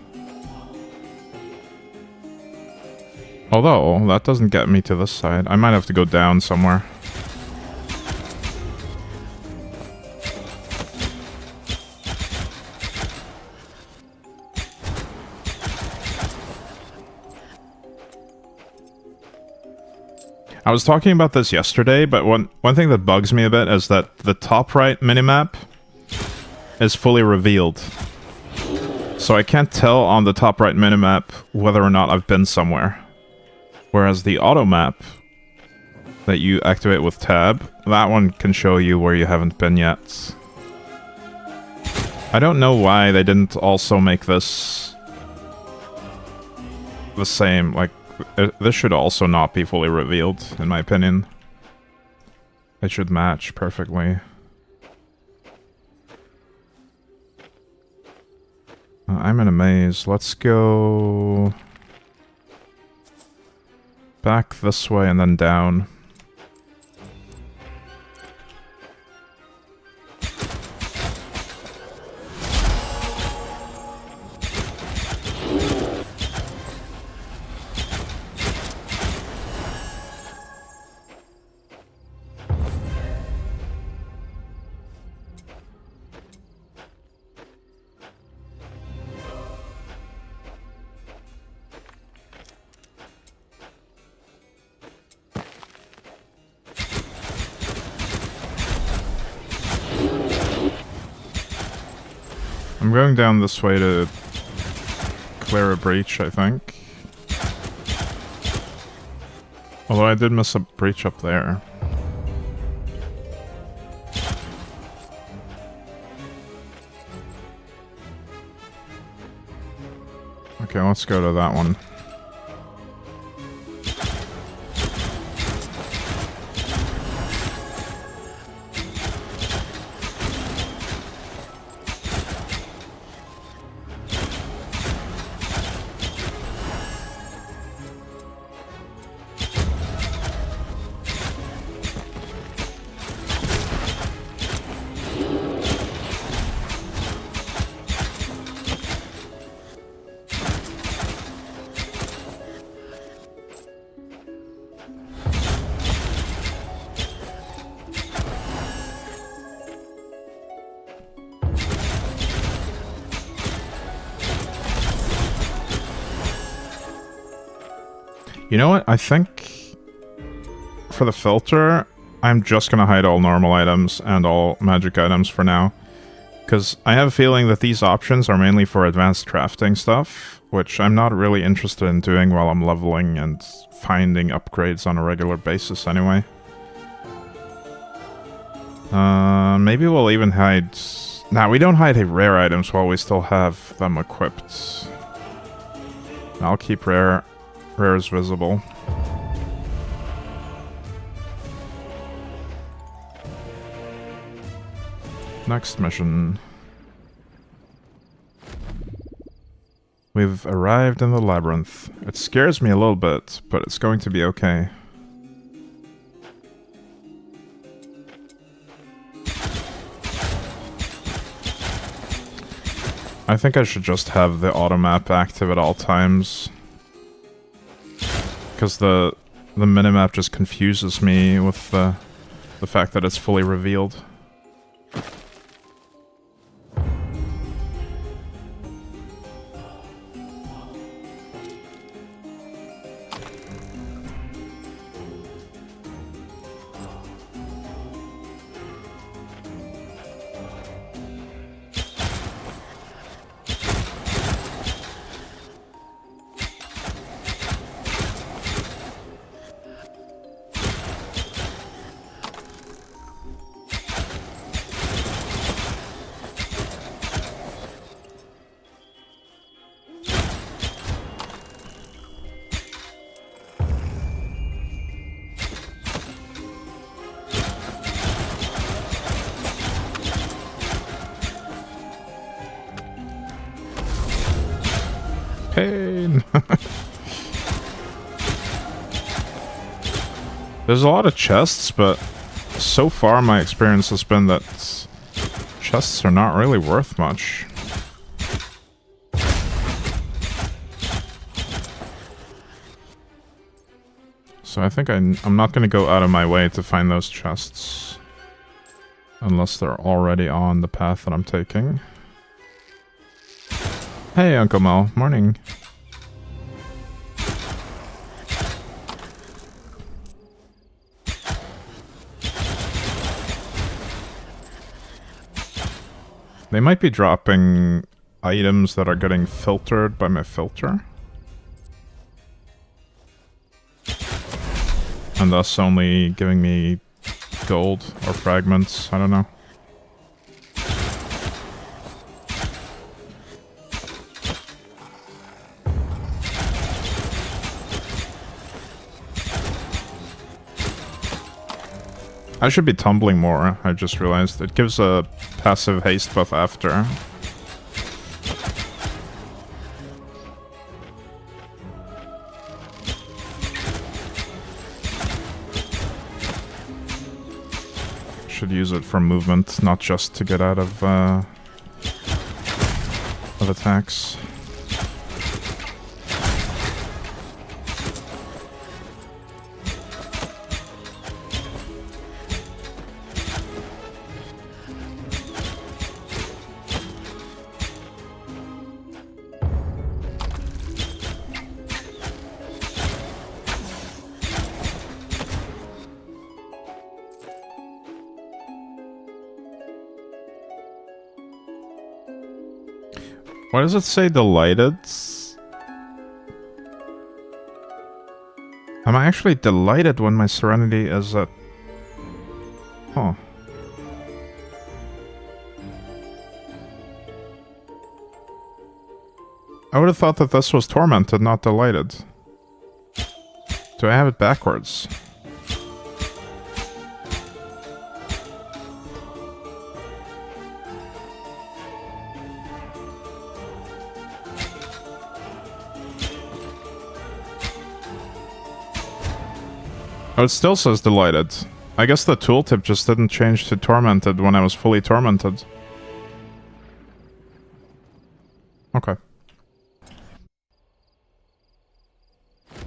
Although, that doesn't get me to this side. I might have to go down somewhere. I was talking about this yesterday, but one thing that bugs me a bit is that the top right minimap is fully revealed. So I can't tell on the top right minimap whether or not I've been somewhere. Whereas the auto map that you activate with tab. That one can show you where you haven't been yet. I don't know why they didn't also make this the same. Like, this should also not be fully revealed, in my opinion. It should match perfectly. I'm in a maze. Let's go back this way and then down. I'm going down this way to clear a breach, I think. Although I did miss a breach up there. Okay, let's go to that one. You know what? I think for the filter, I'm just gonna hide all normal items and all magic items for now. Because I have a feeling that these options are mainly for advanced crafting stuff, which I'm not really interested in doing while I'm leveling and finding upgrades on a regular basis anyway. Maybe we'll even hide... Nah, we don't hide rare items while we still have them equipped. I'll keep rares visible. Next mission. We've arrived in the labyrinth. It scares me a little bit, but it's going to be okay. I think I should just have the automap active at all times. Because the minimap just confuses me with the fact that it's fully revealed. Pain! There's a lot of chests, but so far my experience has been that chests are not really worth much. So I think I'm not going to go out of my way to find those chests. Unless they're already on the path that I'm taking. Hey, Uncle Mel. Morning. They might be dropping items that are getting filtered by my filter. and thus only giving me gold or fragments. I don't know. I should be tumbling more, I just realized. It gives a passive haste buff after. Should use it for movement, not just to get out of attacks. Why does it say delighted? I'm actually delighted when my serenity is at... Huh. I would have thought that this was tormented, not delighted. Do I have it backwards? Oh, it still says delighted. I guess the tooltip just didn't change to tormented when I was fully tormented. Okay.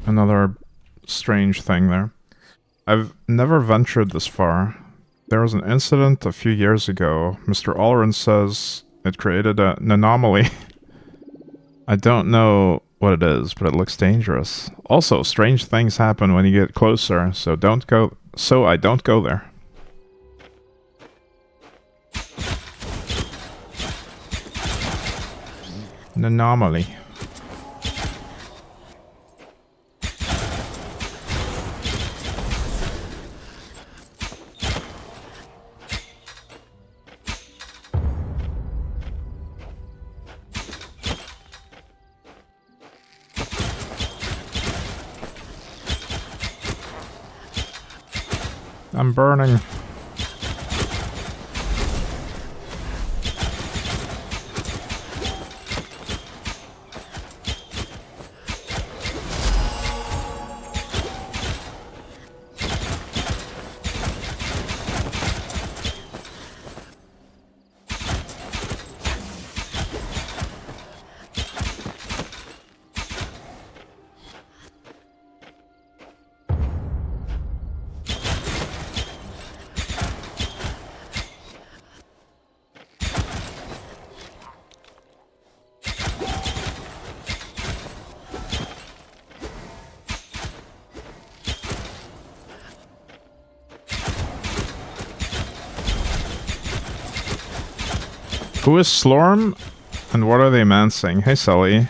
Another strange thing there. I've never ventured this far. There was an incident a few years ago. Mr. Allren says it created an anomaly. I don't know what it is, but it looks dangerous. Also, strange things happen when you get closer, so don't go. So I don't go there. An anomaly. I'm burning. Who is Slorm? And what are they mancing? Hey, Sully.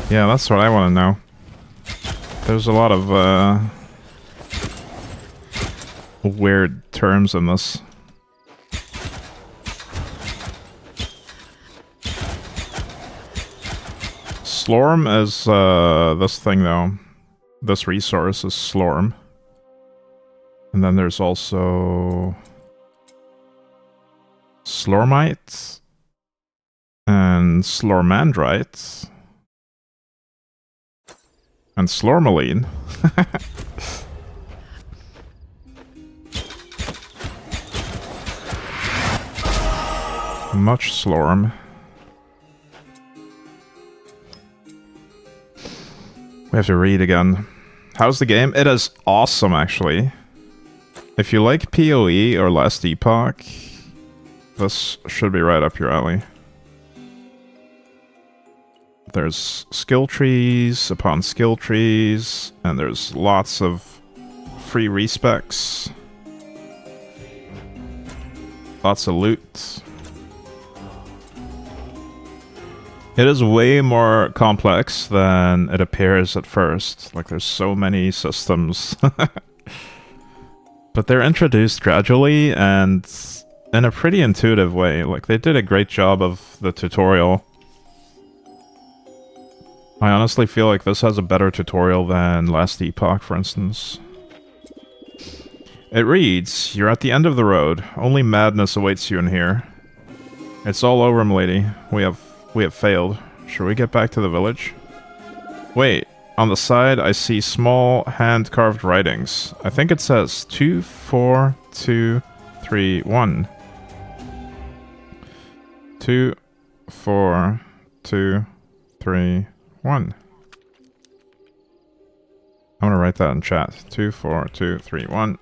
Yeah, that's what I want to know. There's a lot of, weird terms in this. Slorm is, this thing, though. This resource is Slorm. And then there's also... Slormite and Slormandrite and Slormaline. Much Slorm. We have to read again. How's the game? It is awesome, actually. If you like PoE or Last Epoch, this should be right up your alley. There's skill trees upon skill trees, and there's lots of free respecs. Lots of loot. It is way more complex than it appears at first. Like, there's so many systems. But they're introduced gradually and in a pretty intuitive way. Like, they did a great job of the tutorial. I honestly feel like this has a better tutorial than Last Epoch, for instance. It reads, "You're at the end of the road. Only madness awaits you in here. It's all over, m'lady. We have failed. Should we get back to the village?" Wait, on the side I see small hand-carved writings. I think it says 24231. 24231. I'm gonna write that in chat. 24231.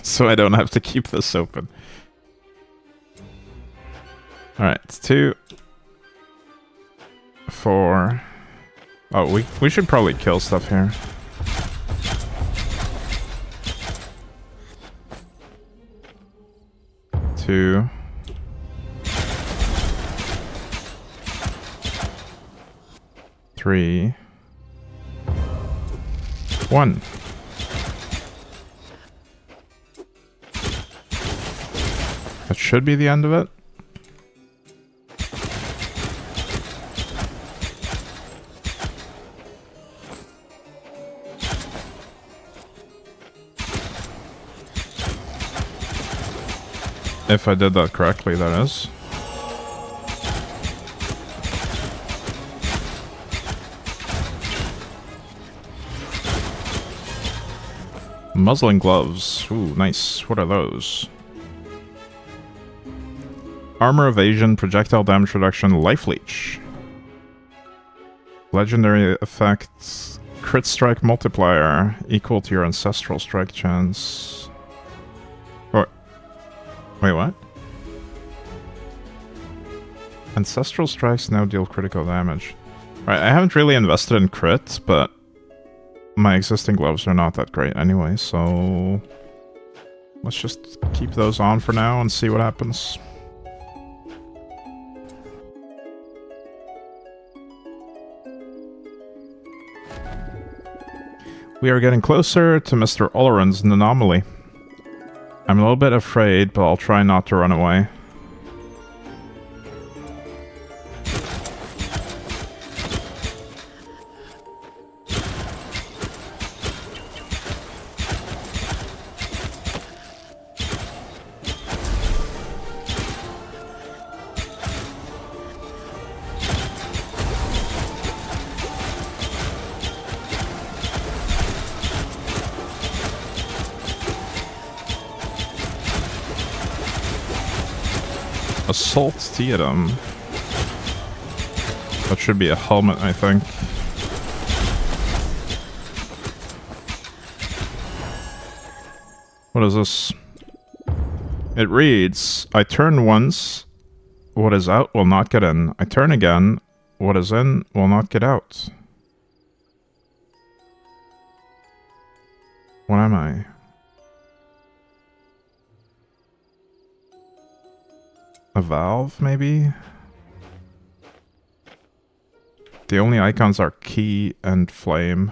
So I don't have to keep this open. Alright, 2, 4. Oh, we should probably kill stuff here. Two. 3, 1. That should be the end of it. If I did that correctly, that is. Muzzling gloves. Ooh, nice. What are those? Armor evasion, projectile damage reduction, life leech. Legendary effects. Crit strike multiplier. Equal to your ancestral strike chance. Or... Wait, what? Ancestral strikes now deal critical damage. Right, I haven't really invested in crit, but my existing gloves are not that great anyway, so let's just keep those on for now and see what happens. We are getting closer to Mr. Oleron's anomaly. I'm a little bit afraid, but I'll try not to run away. Assault Theodem. That should be a helmet, I think. What is this? It reads, I turn once, what is out will not get in. I turn again, what is in will not get out. What am I? A valve, maybe? The only icons are key and flame.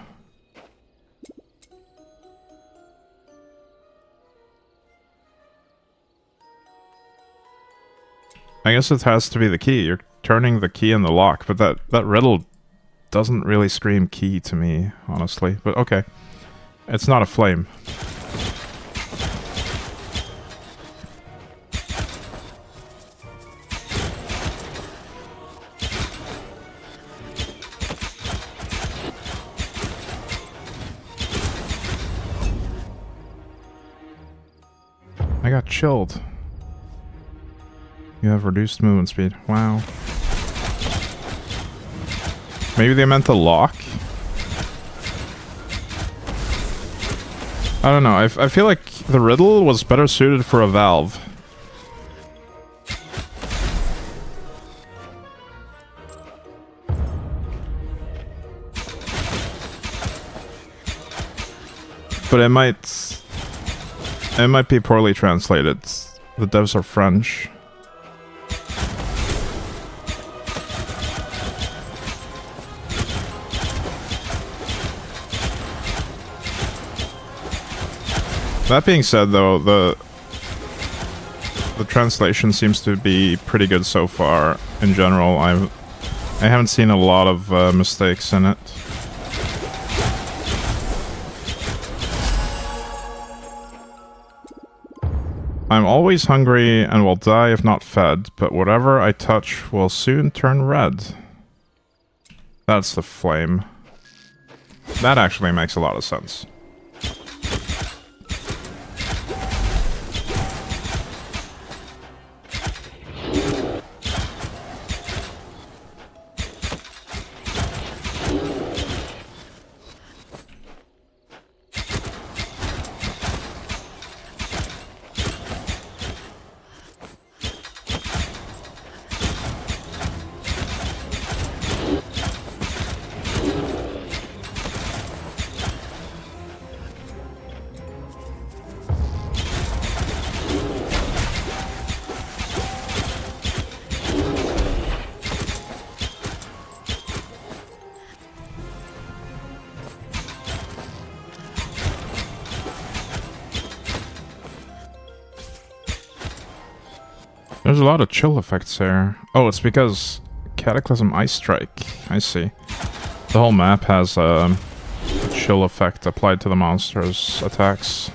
I guess it has to be the key. You're turning the key in the lock, but that riddle doesn't really scream key to me, honestly. But okay. It's not a flame. I got chilled. You have reduced movement speed. Wow. Maybe they meant the lock? I don't know. I feel like the riddle was better suited for a valve. But it might be poorly translated. The devs are French. That being said, though, the translation seems to be pretty good so far. In general, I haven't seen a lot of mistakes in it. I'm always hungry and will die if not fed, but whatever I touch will soon turn red. That's the flame. That actually makes a lot of sense. There's a lot of chill effects here. Oh, it's because Cataclysm Ice Strike. I see. The whole map has a chill effect applied to the monsters' attacks.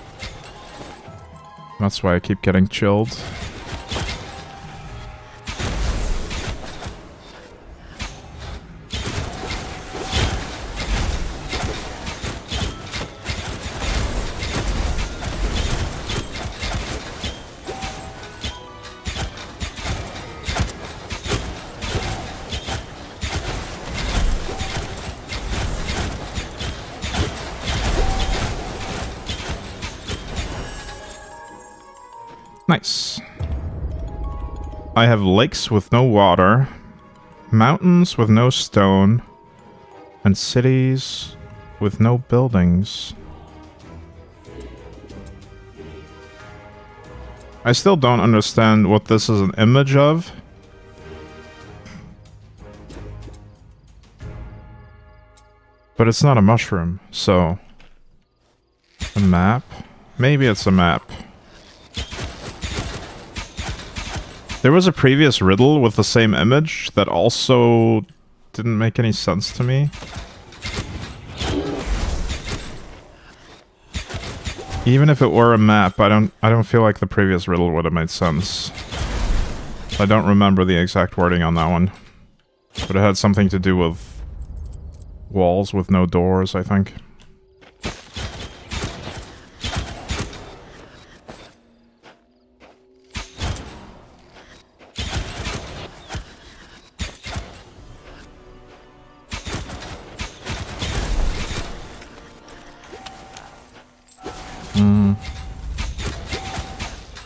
That's why I keep getting chilled. Nice. I have lakes with no water, mountains with no stone, and cities with no buildings. I still don't understand what this is an image of. But it's not a mushroom, so... A map? Maybe it's a map. There was a previous riddle with the same image that also didn't make any sense to me. Even if it were a map, I don't feel like the previous riddle would have made sense. I don't remember the exact wording on that one. But it had something to do with walls with no doors, I think.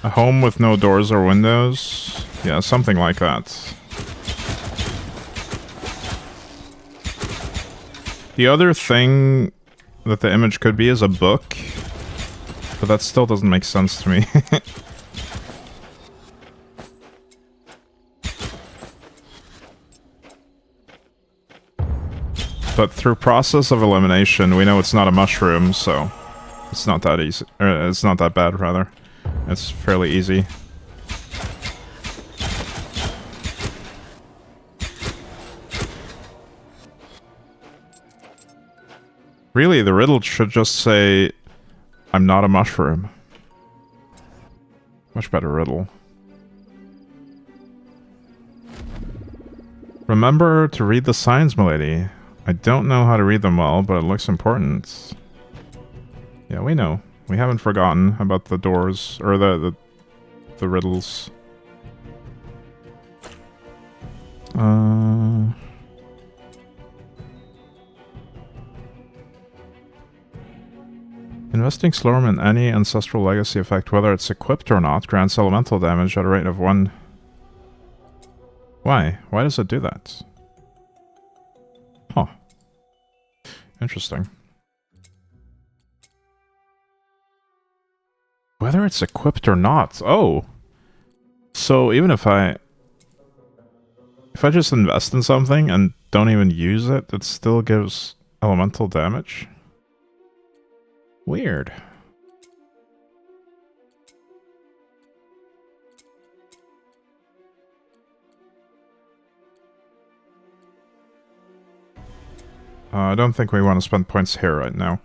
A home with no doors or windows? Yeah, something like that. The other thing that the image could be is a book, but that still doesn't make sense to me. But through process of elimination, we know it's not a mushroom, so it's not that easy. Or it's not that bad, rather. It's fairly easy. Really, the riddle should just say, I'm not a mushroom. Much better riddle. Remember to read the signs, milady. I don't know how to read them well, but it looks important. Yeah, we know. We haven't forgotten about the doors, or the riddles. Investing Slorm in any ancestral legacy effect, whether it's equipped or not, grants elemental damage at a rate of 1. Why? Why does it do that? Huh. Interesting. Whether it's equipped or not. Oh! So even if I just invest in something and don't even use it, it still gives elemental damage? Weird. I don't think we want to spend points here right now.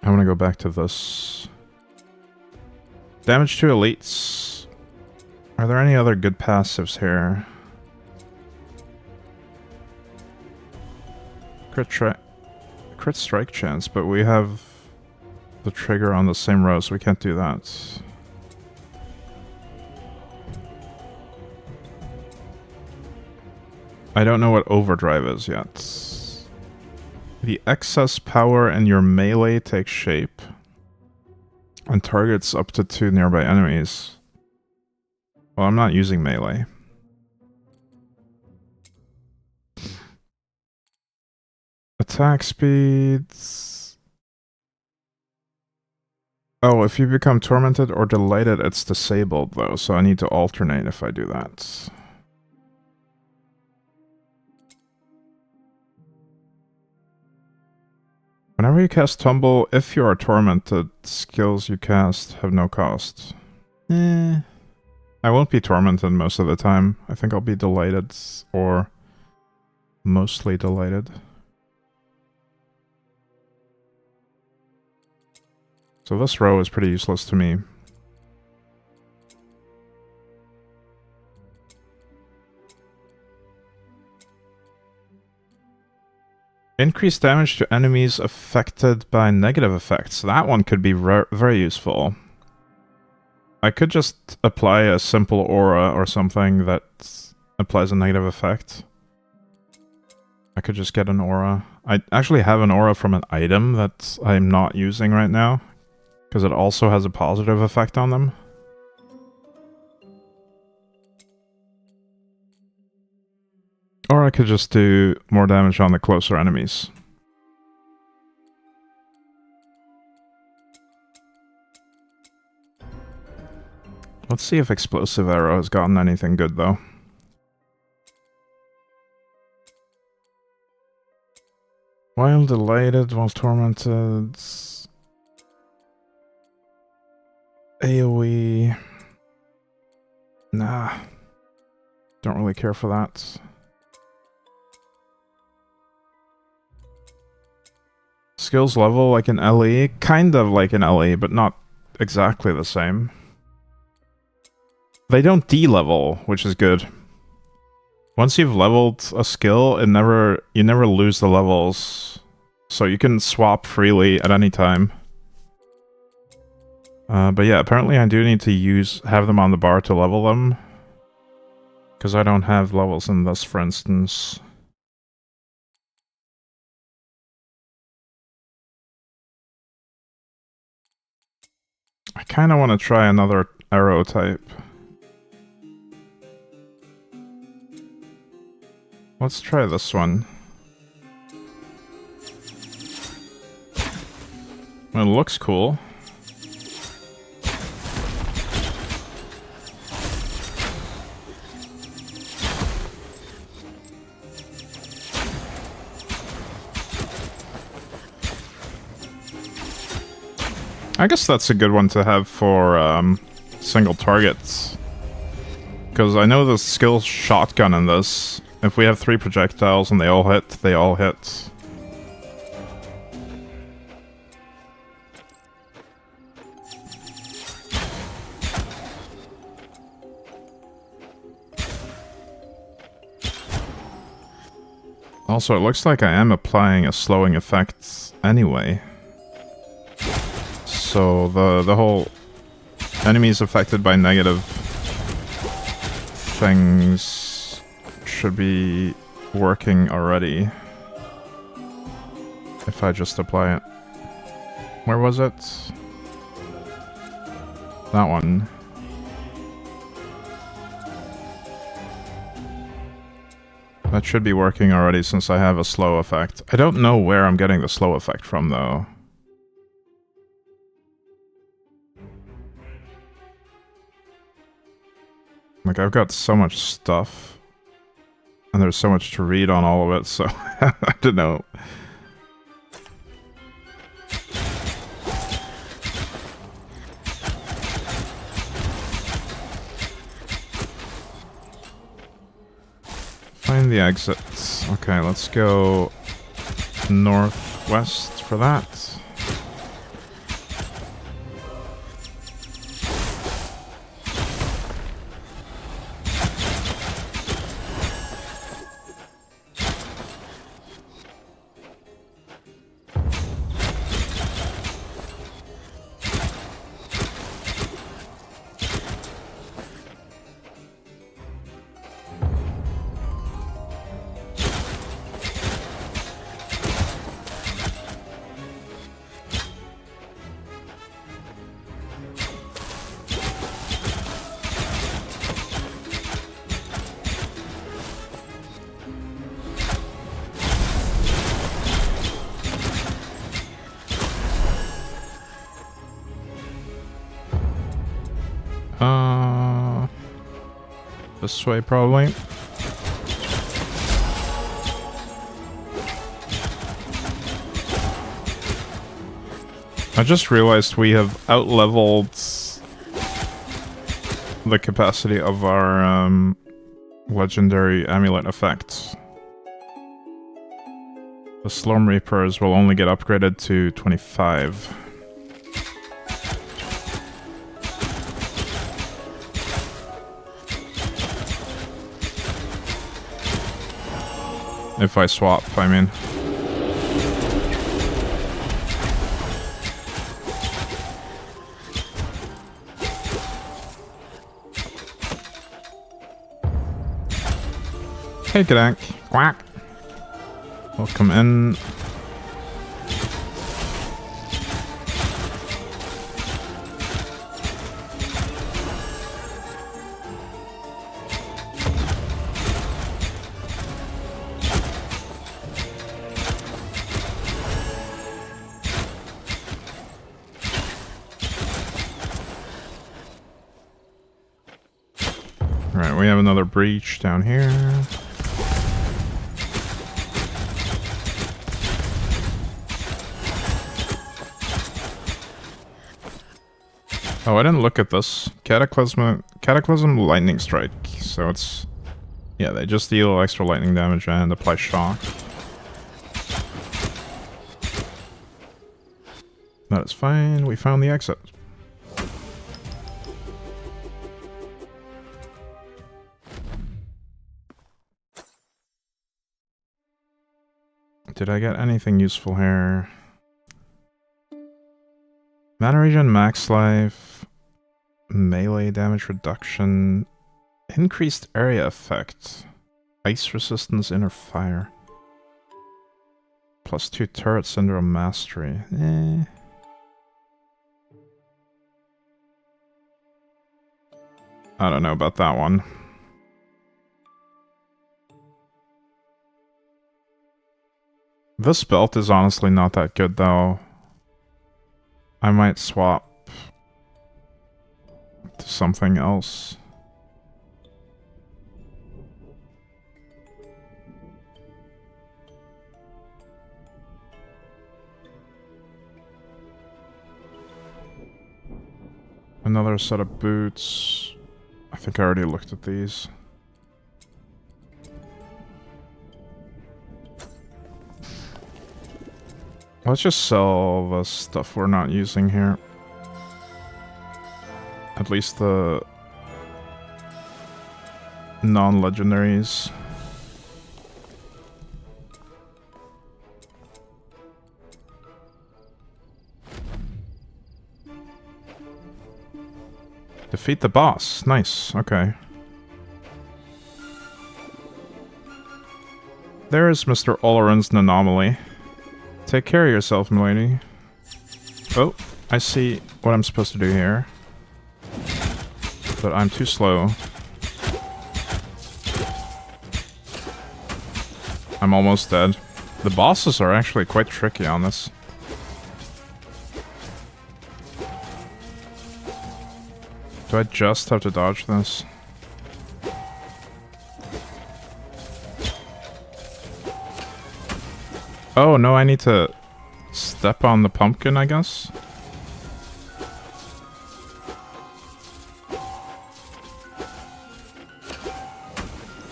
I want to go back to this. Damage to elites. Are there any other good passives here? Crit strike chance, but we have the trigger on the same row, so we can't do that. I don't know what overdrive is yet. The excess power in your melee takes shape and targets up to 2 nearby enemies. Well, I'm not using melee. Attack speeds. Oh, if you become tormented or delighted, it's disabled though, so I need to alternate if I do that. Whenever you cast Tumble, if you are tormented, skills you cast have no cost. I won't be tormented most of the time. I think I'll be delighted, or mostly delighted. So this row is pretty useless to me. Increased damage to enemies affected by negative effects. That one could be very useful. I could just apply a simple aura or something that applies a negative effect. I could just get an aura. I actually have an aura from an item that I'm not using right now, because it also has a positive effect on them. Or I could just do more damage on the closer enemies. Let's see if Explosive Arrow has gotten anything good, though. While delighted, while tormented... AoE... Nah. Don't really care for that. Skills level like an LE? Kind of like an LE, but not exactly the same. They don't de-level, which is good. Once you've leveled a skill, you never lose the levels. So you can swap freely at any time. But yeah, apparently I do need to have them on the bar to level them. Because I don't have levels in this, for instance. I kind of want to try another arrow type. Let's try this one. It looks cool. I guess that's a good one to have for single targets. Because I know the skill shotgun in this. If we have 3 projectiles and they all hit, they all hit. Also, it looks like I am applying a slowing effect anyway. So the whole enemies affected by negative things should be working already. If I just apply it. Where was it? That one. That should be working already since I have a slow effect. I don't know where I'm getting the slow effect from though. Like, I've got so much stuff, and there's so much to read on all of it, so I don't know. Find find the exits. Okay, let's go northwest for that. This way, probably. I just realized we have out-leveled the capacity of our legendary amulet effects. The Slorm Reapers will only get upgraded to 25. If I swap, I mean. Hey, G'dank. Quack. Welcome in. Alright, we have another breach down here. Oh, I didn't look at this. Cataclysm Lightning Strike. So it's... yeah, they just deal extra lightning damage and apply shock. That is fine. We found the exit. Did I get anything useful here? Mana regen, max life, melee damage reduction, increased area effect, ice resistance, inner fire, +2 turret syndrome mastery. I don't know about that one. This belt is honestly not that good though. I might swap to something else. Another set of boots. I think I already looked at these. Let's just sell the stuff we're not using here. At least the non-legendaries. Defeat the boss. Nice. Okay. There is Mr. Oleron's anomaly. Take care of yourself, milady. Oh, I see what I'm supposed to do here. But I'm too slow. I'm almost dead. The bosses are actually quite tricky on this. Do I just have to dodge this? Oh, no, I need to step on the pumpkin, I guess?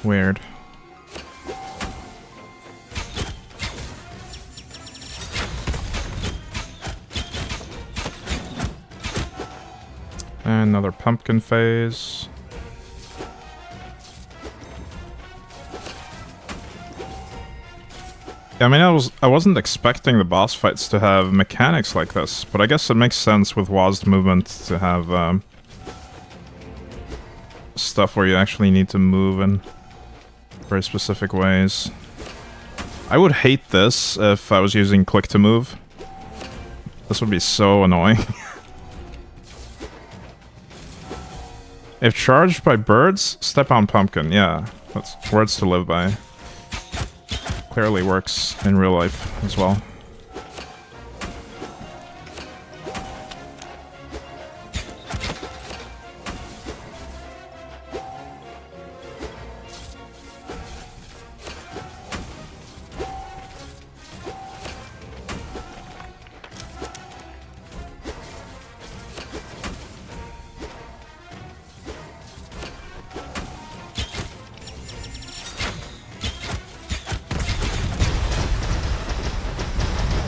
Weird. And another pumpkin phase. I mean, I wasn't expecting the boss fights to have mechanics like this, but I guess it makes sense with WASD movement to have stuff where you actually need to move in very specific ways. I would hate this if I was using click to move. This would be so annoying. If charged by birds, step on pumpkin. Yeah, that's words to live by. Clearly works in real life as well.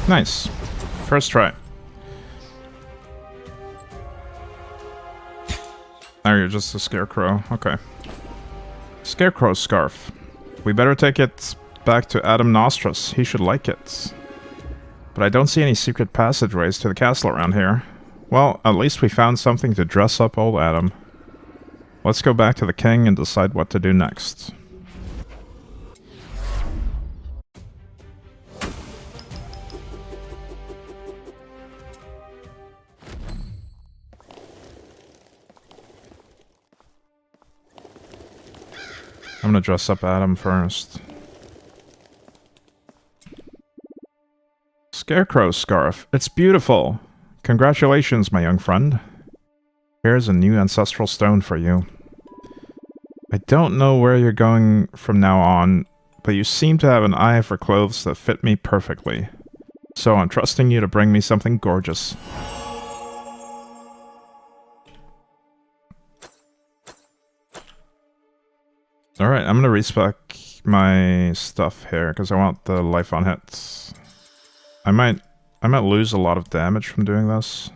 Nice. First try. Oh, you're just a scarecrow. Okay. Scarecrow scarf. We better take it back to Adam Nostros. He should like it. But I don't see any secret passageways to the castle around here. Well, at least we found something to dress up old Adam. Let's go back to the king and decide what to do next. I'm gonna dress up Adam first. Scarecrow scarf. It's beautiful. Congratulations, my young friend. Here's a new ancestral stone for you. I don't know where you're going from now on, but you seem to have an eye for clothes that fit me perfectly. So I'm trusting you to bring me something gorgeous. Alright, I'm gonna respec my stuff here, because I want the life on hits. I might lose a lot of damage from doing this.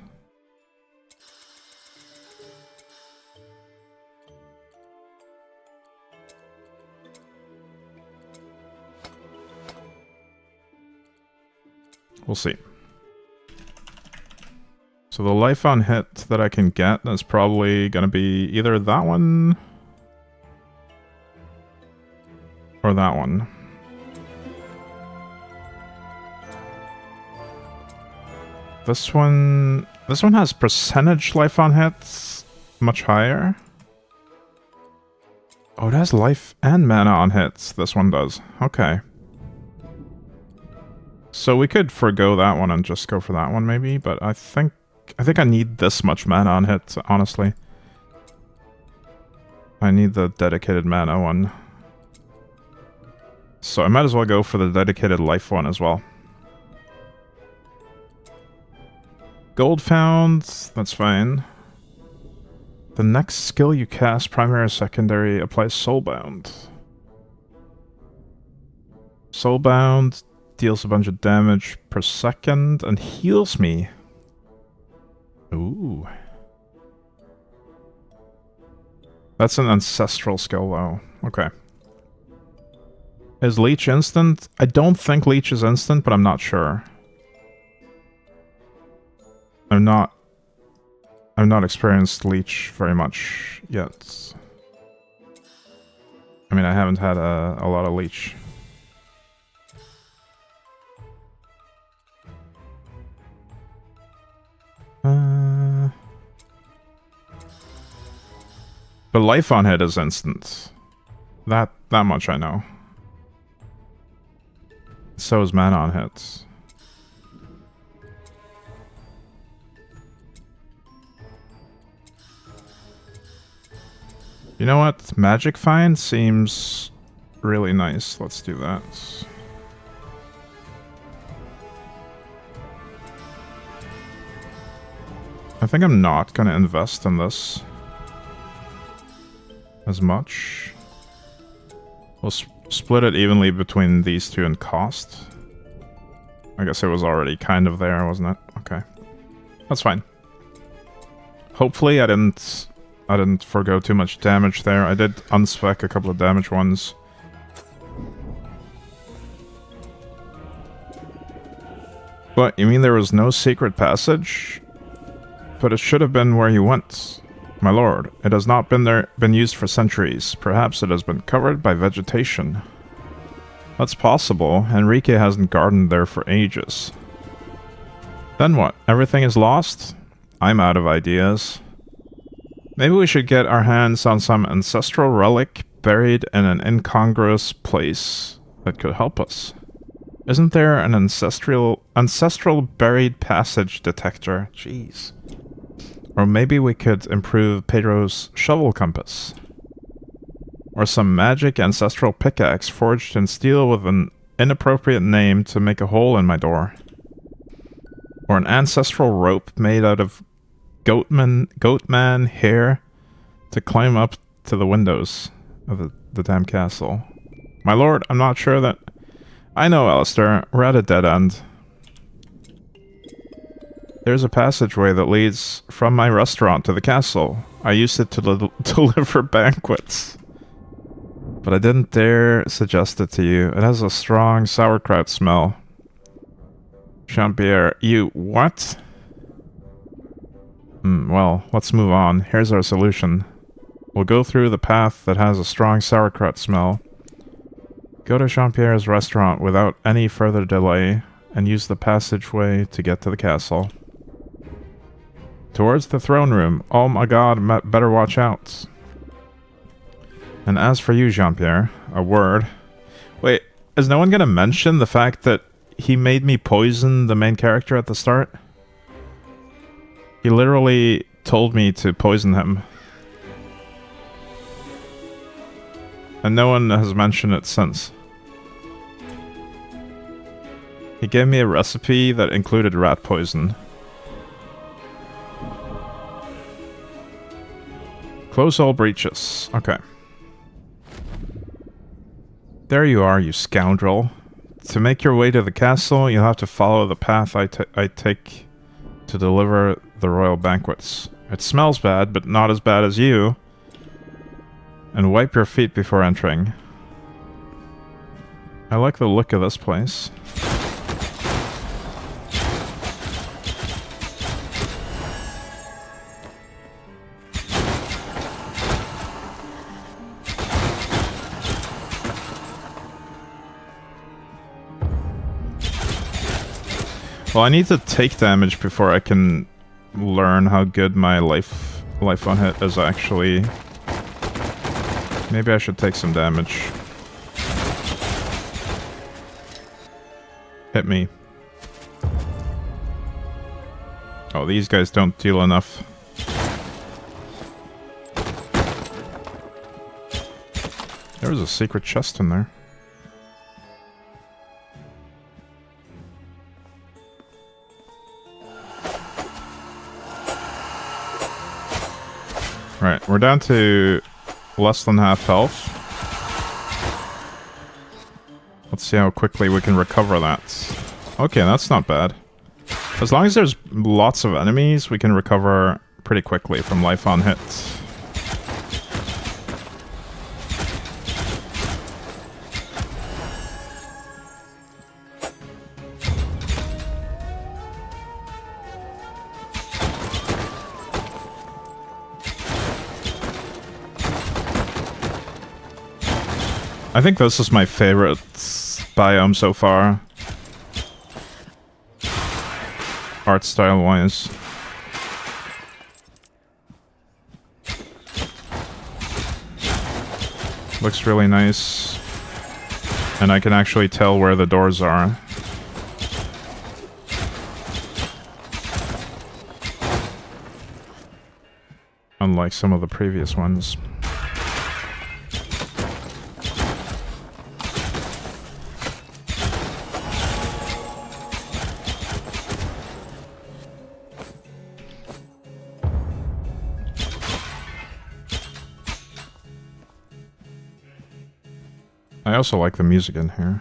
We'll see. So the life on hit that I can get is probably gonna be either that one or that one. This one has percentage life on hits much higher. Oh, it has life and mana on hits. This one does. Okay. So we could forgo that one and just go for that one maybe, but I think I need this much mana on hits, honestly. I need the dedicated mana one. So I might as well go for the dedicated life one as well. Gold found, that's fine. The next skill you cast, primary or secondary, applies Soulbound. Soulbound deals a bunch of damage per second and heals me. Ooh. That's an ancestral skill though. Okay. Is Leech instant? I don't think Leech is instant, but I'm not sure. I've not experienced Leech very much yet. I mean, I haven't had a lot of Leech. But life on hit is instant. That much I know. So is mana on hits. You know what? Magic Find seems really nice. Let's do that. I think I'm not gonna invest in this as much. We'll split it evenly between these two in cost. I guess it was already kind of there, wasn't it? Okay. That's fine. Hopefully I didn't forgo too much damage there. I did unspec a couple of damage ones. What, you mean there was no secret passage? But it should have been where you went. My lord, it has not been used for centuries. Perhaps it has been covered by vegetation. That's possible. Enrique hasn't gardened there for ages. Then what? Everything is lost? I'm out of ideas. Maybe we should get our hands on some ancestral relic buried in an incongruous place that could help us. Isn't there an ancestral buried passage detector? Jeez. Or maybe we could improve Pedro's shovel compass. Or some magic ancestral pickaxe forged in steel with an inappropriate name to make a hole in my door. Or an ancestral rope made out of goatman hair to climb up to the windows of the damn castle. My lord, I'm not sure that... I know, Alistair. We're at a dead end. There's a passageway that leads from my restaurant to the castle. I used it to deliver banquets. But I didn't dare suggest it to you. It has a strong sauerkraut smell. Jean-Pierre, you... what? Well, let's move on. Here's our solution. We'll go through the path that has a strong sauerkraut smell. Go to Jean-Pierre's restaurant without any further delay, and use the passageway to get to the castle. Towards the throne room. Oh my god, better watch out. And as for you, Jean-Pierre, a word. Wait, is no one gonna mention the fact that he made me poison the main character at the start? He literally told me to poison him. And no one has mentioned it since. He gave me a recipe that included rat poison. Close all breaches. Okay. There you are, you scoundrel. To make your way to the castle, you'll have to follow the path I take to deliver the royal banquets. It smells bad, but not as bad as you. And wipe your feet before entering. I like the look of this place. Well, I need to take damage before I can learn how good my life on hit is actually. Maybe I should take some damage. Hit me. Oh, these guys don't deal enough. There was a secret chest in there. Right, we're down to less than half health. Let's see how quickly we can recover that. Okay, that's not bad. As long as there's lots of enemies, we can recover pretty quickly from life on hit. I think this is my favorite biome so far. Art style wise. Looks really nice. And I can actually tell where the doors are. Unlike some of the previous ones. I also like the music in here.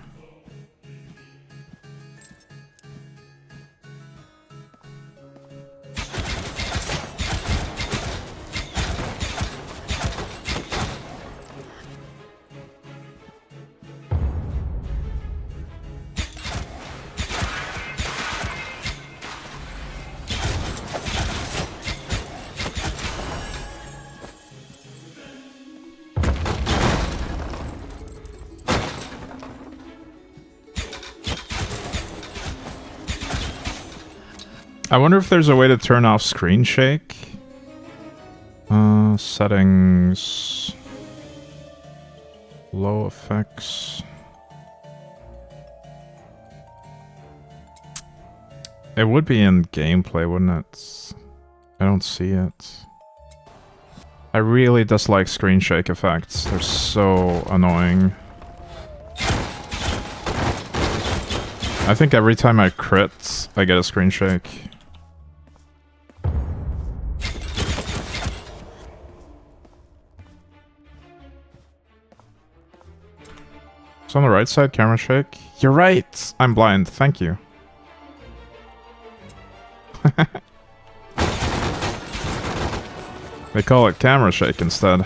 I wonder if there's a way to turn off screen shake. Settings. Low effects. It would be in gameplay, wouldn't it? I don't see it. I really dislike screen shake effects. They're so annoying. I think every time I crit, I get a screen shake. It's on the right side, camera shake. You're right! I'm blind, thank you. They call it camera shake instead.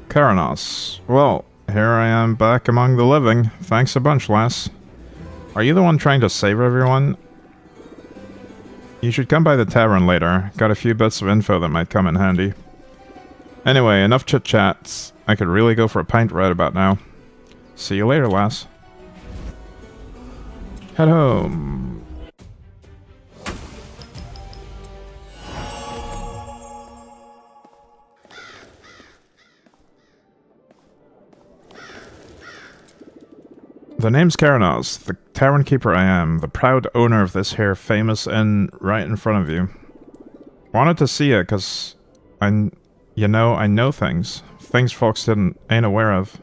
Karanos. Well, here I am back among the living. Thanks a bunch, lass. Are you the one trying to save everyone? You should come by the tavern later. Got a few bits of info that might come in handy. Anyway, enough chit-chats. I could really go for a pint right about now. See you later, lass. Head home. The name's Karanos, the tavern keeper I am, the proud owner of this here famous inn right in front of you. Wanted to see it, cause I know things. Things folks ain't aware of.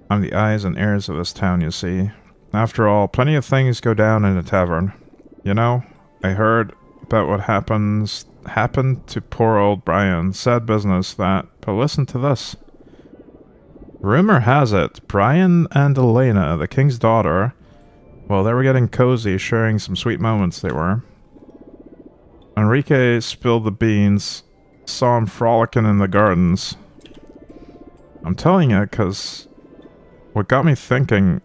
I'm the eyes and ears of this town, you see. After all, plenty of things go down in a tavern. You know, I heard about what happened to poor old Brian. Sad business, that. But listen to this. Rumor has it, Brian and Elena, the king's daughter, well, they were getting cozy, sharing some sweet moments they were. Enrique spilled the beans, saw him frolicking in the gardens. I'm telling you, because what got me thinking,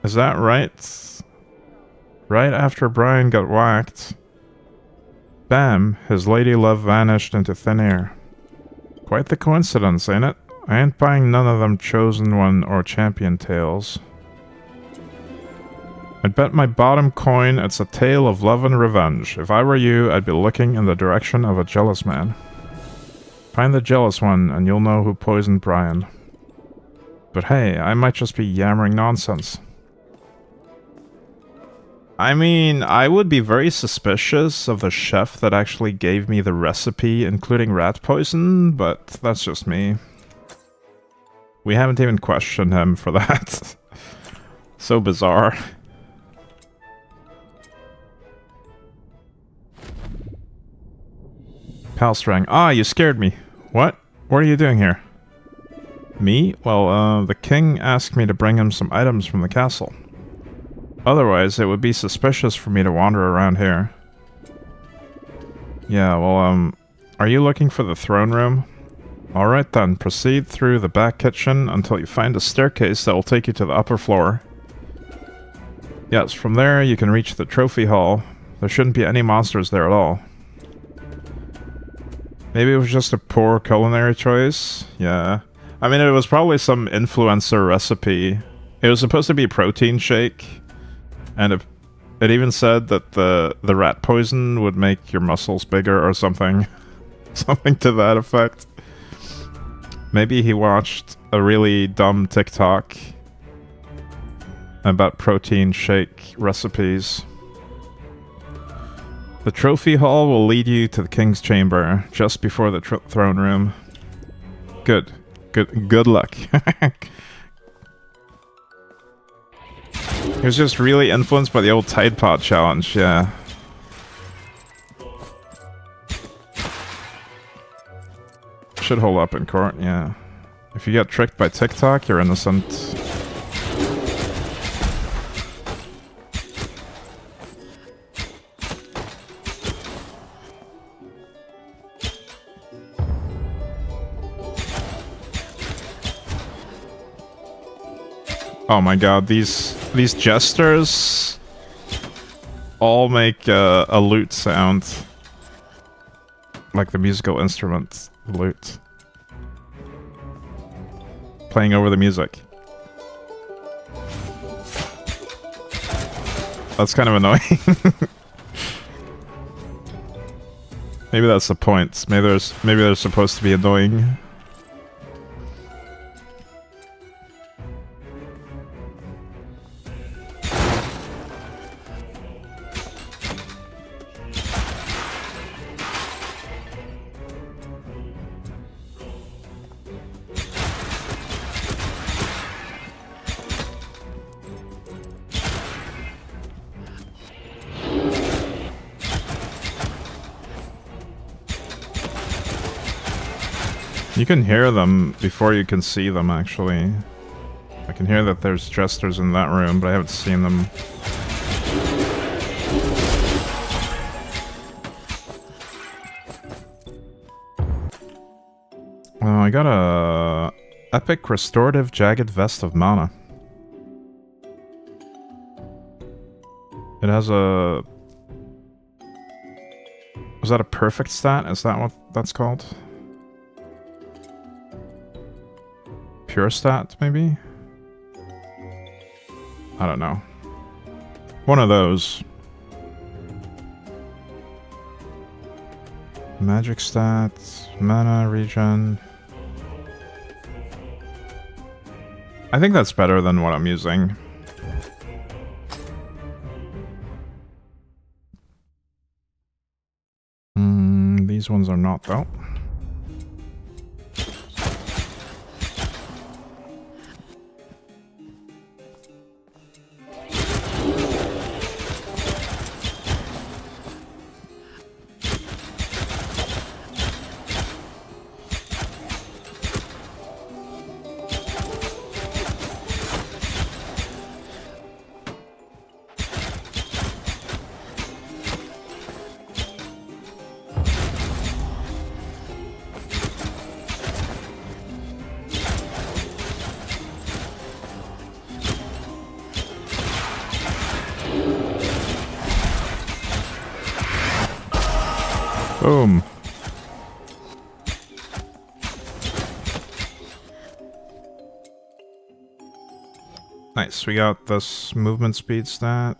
is that right? Right after Brian got whacked, bam, his lady love vanished into thin air. Quite the coincidence, ain't it? I ain't buying none of them chosen one or champion tales. I'd bet my bottom coin it's a tale of love and revenge. If I were you, I'd be looking in the direction of a jealous man. Find the jealous one, and you'll know who poisoned Brian. But hey, I might just be yammering nonsense. I mean, I would be very suspicious of the chef that actually gave me the recipe, including rat poison, but that's just me. We haven't even questioned him for that. So bizarre. Palstrang. Ah, you scared me. What? What are you doing here? Me? Well, the king asked me to bring him some items from the castle. Otherwise, it would be suspicious for me to wander around here. Yeah, well, are you looking for the throne room? Alright then, proceed through the back kitchen until you find a staircase that will take you to the upper floor. Yes, from there you can reach the trophy hall. There shouldn't be any monsters there at all. Maybe it was just a poor culinary choice? Yeah. I mean, it was probably some influencer recipe. It was supposed to be a protein shake, and it even said that the rat poison would make your muscles bigger or something. Something to that effect. Maybe he watched a really dumb TikTok about protein shake recipes. The trophy hall will lead you to the king's chamber, just before the throne room. Good luck. He was just really influenced by the old Tide Pod challenge, yeah. Should hold up in court, yeah. If you get tricked by TikTok, you're innocent. Oh my god, these jesters all make a lute sound. like the musical instrument, the lute. Playing over the music. That's kind of annoying. Maybe that's the point. Maybe they're supposed to be annoying. You can hear them before you can see them, actually. I can hear that there's jesters in that room, but I haven't seen them. Oh, I got a epic restorative jagged vest of mana. It has a... Was that a perfect stat? Is that what that's called? Pure stat, maybe? I don't know. One of those. Magic stats, mana, regen. I think that's better than what I'm using. These ones are not, though. Boom. Nice, we got this movement speed stat.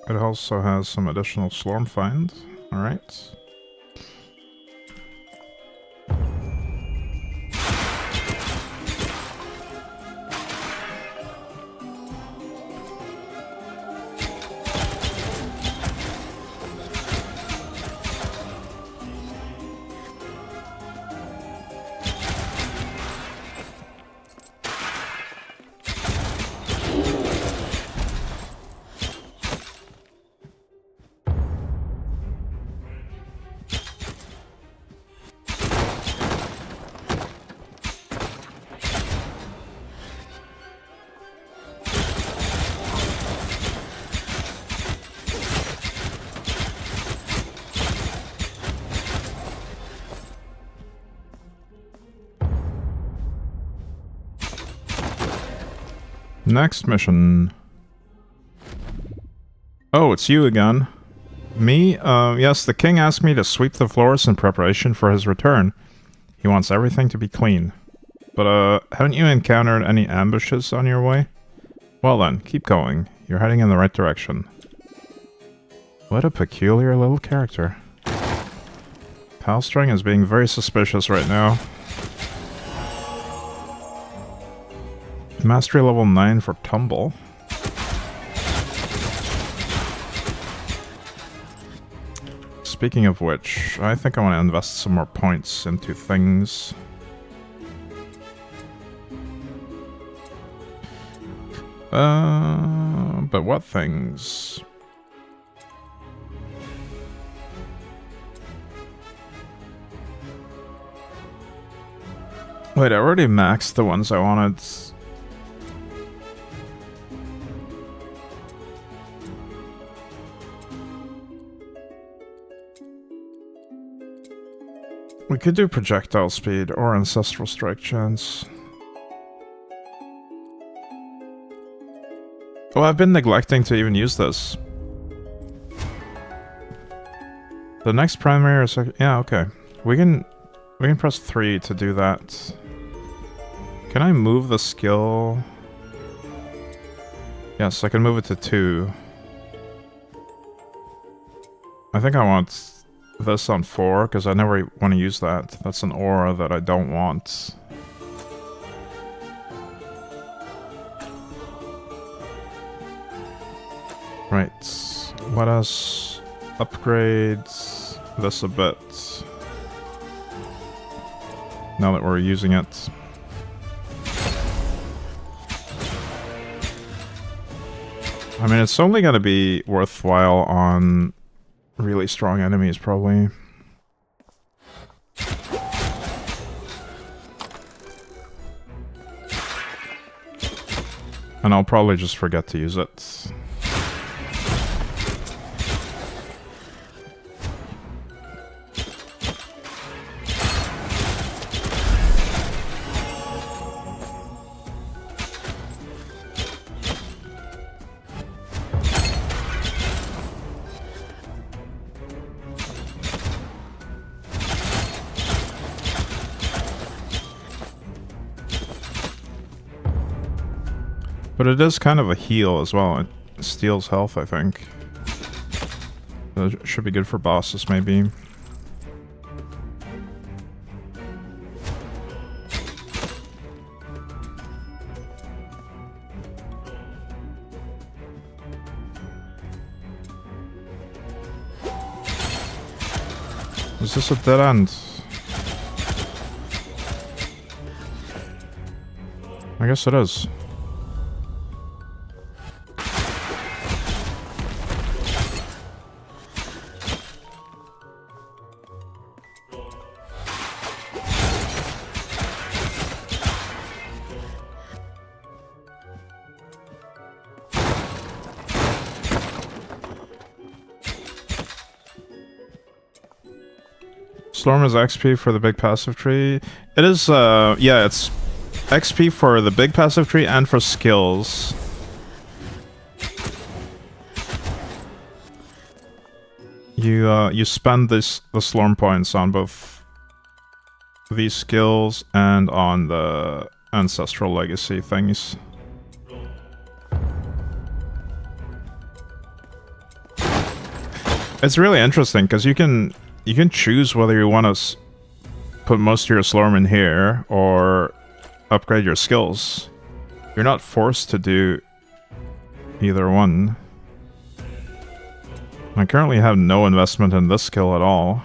It also has some additional Slorm find. Alright. Next mission. Oh, it's you again. Me? Yes, the king asked me to sweep the floors in preparation for his return. He wants everything to be clean. But, haven't you encountered any ambushes on your way? Well then, keep going. You're heading in the right direction. What a peculiar little character. Palstring is being very suspicious right now. Mastery level 9 for Tumble. Speaking of which, I think I want to invest some more points into things. But what things? Wait, I already maxed the ones I wanted. We could do projectile speed or ancestral strike chance. Oh, I've been neglecting to even use this. The next primary is... Yeah, okay. We can press 3 to do that. Can I move the skill? Yes, I can move it to 2. I think I want this on 4, because I never want to use that. That's an aura that I don't want. Right. Let us upgrade this a bit. Now that we're using it. I mean, it's only going to be worthwhile on really strong enemies, probably. And I'll probably just forget to use it. But it is kind of a heal as well. It steals health, I think. It should be good for bosses, maybe. Is this a dead end? I guess it is. Slormancer's XP for the big passive tree. It is, yeah, it's XP for the big passive tree and for skills. You spend the Slorm points on both these skills and on the ancestral legacy things. It's really interesting because you can choose whether you want to put most of your Slorm in here or upgrade your skills. You're not forced to do either one. I currently have no investment in this skill at all.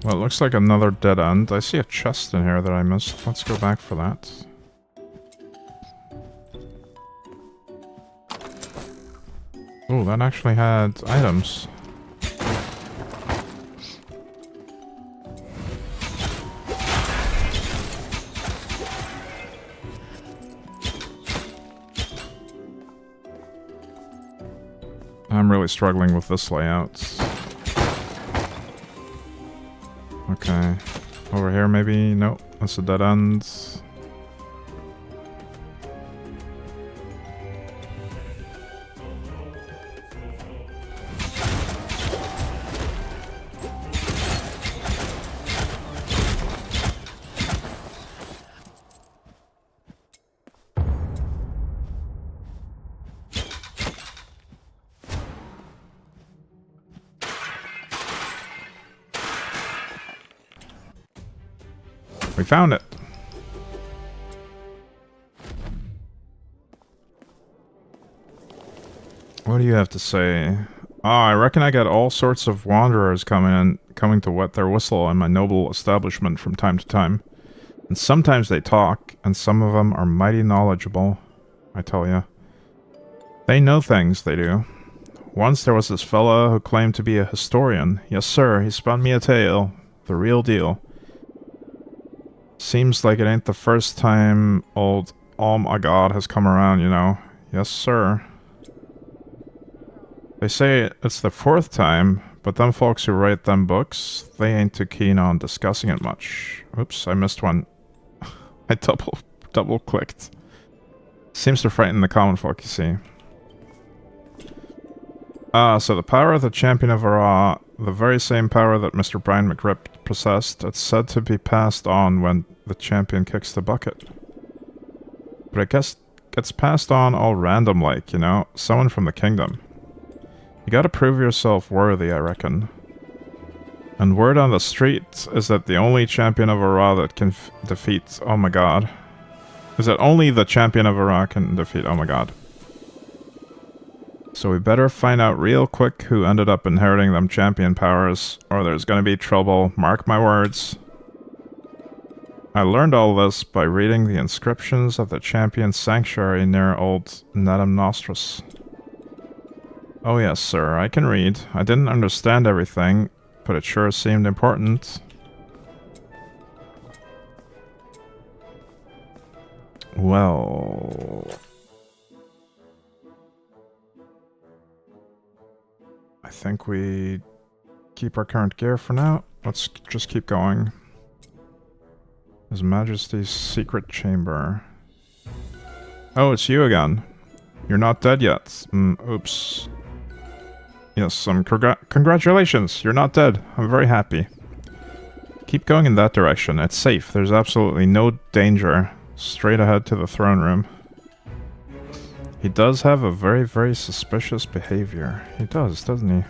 Well, it looks like another dead end. I see a chest in here that I missed. Let's go back for that. Oh, that actually had items. I'm really struggling with this layout. Okay. Over here, maybe? Nope. That's a dead end. We found it. What do you have to say? I reckon I got all sorts of wanderers coming to wet their whistle in my noble establishment from time to time. And sometimes they talk, and some of them are mighty knowledgeable, I tell ya. They know things, they do. Once there was this fella who claimed to be a historian. Yes, sir, he spun me a tale. The real deal. Seems like it ain't the first time old oh my god has come around, you know. Yes, sir. They say it's the 4th time, but them folks who write them books, they ain't too keen on discussing it much. Oops, I missed one. I double clicked. Seems to frighten the common folk, you see. So the power of the Champion of Ara, the very same power that Mr. Brian McRib possessed, it's said to be passed on when the champion kicks the bucket. But I guess gets passed on all random like, you know? Someone from the kingdom. You gotta prove yourself worthy, I reckon. And word on the street is that the only Champion of Ara that can defeat... Oh my god. Is that only the Champion of Ara can defeat... Oh my god. So we better find out real quick who ended up inheriting them champion powers, or there's gonna be trouble, mark my words. I learned all this by reading the inscriptions of the champion sanctuary near old Nedam Nostris. Oh yes, sir, I can read. I didn't understand everything, but it sure seemed important. Well... I think we keep our current gear for now. Let's just keep going. His Majesty's secret chamber. Oh, it's you again. You're not dead yet. Oops. Yes, congratulations. You're not dead. I'm very happy. Keep going in that direction. It's safe. There's absolutely no danger. Straight ahead to the throne room. He does have a very, very suspicious behavior. He does, doesn't he?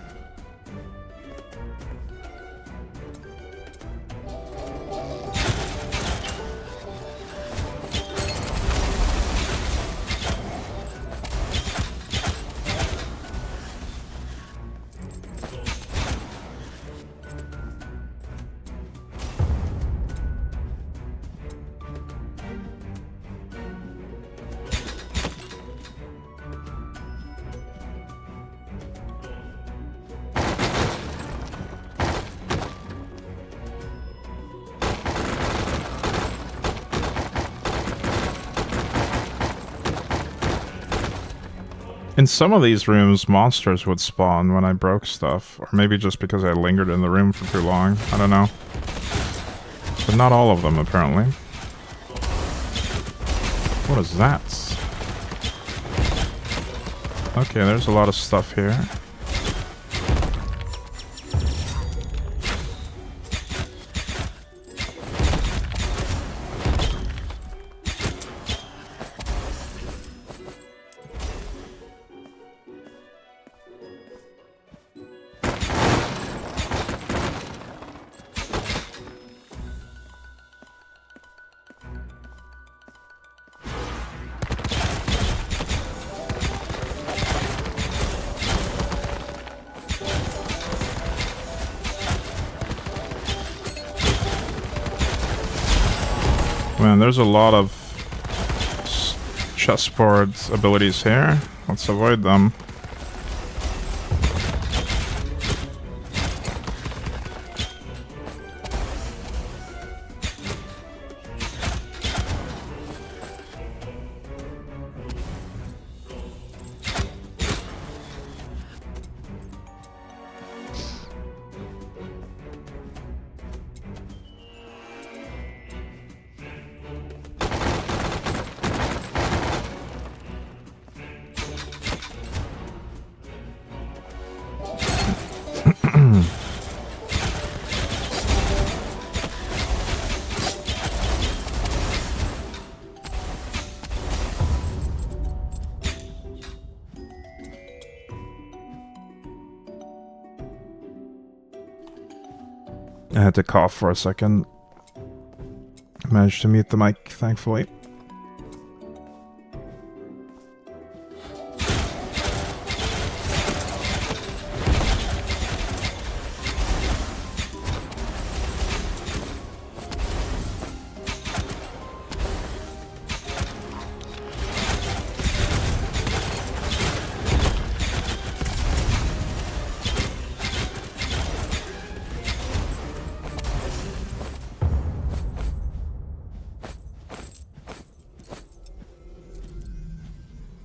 In some of these rooms, monsters would spawn when I broke stuff. Or maybe just because I lingered in the room for too long. I don't know. But not all of them, apparently. What is that? Okay, there's a lot of stuff here. Man, there's a lot of chessboard abilities here. Let's avoid them. I had to cough for a second. Managed to mute the mic, thankfully.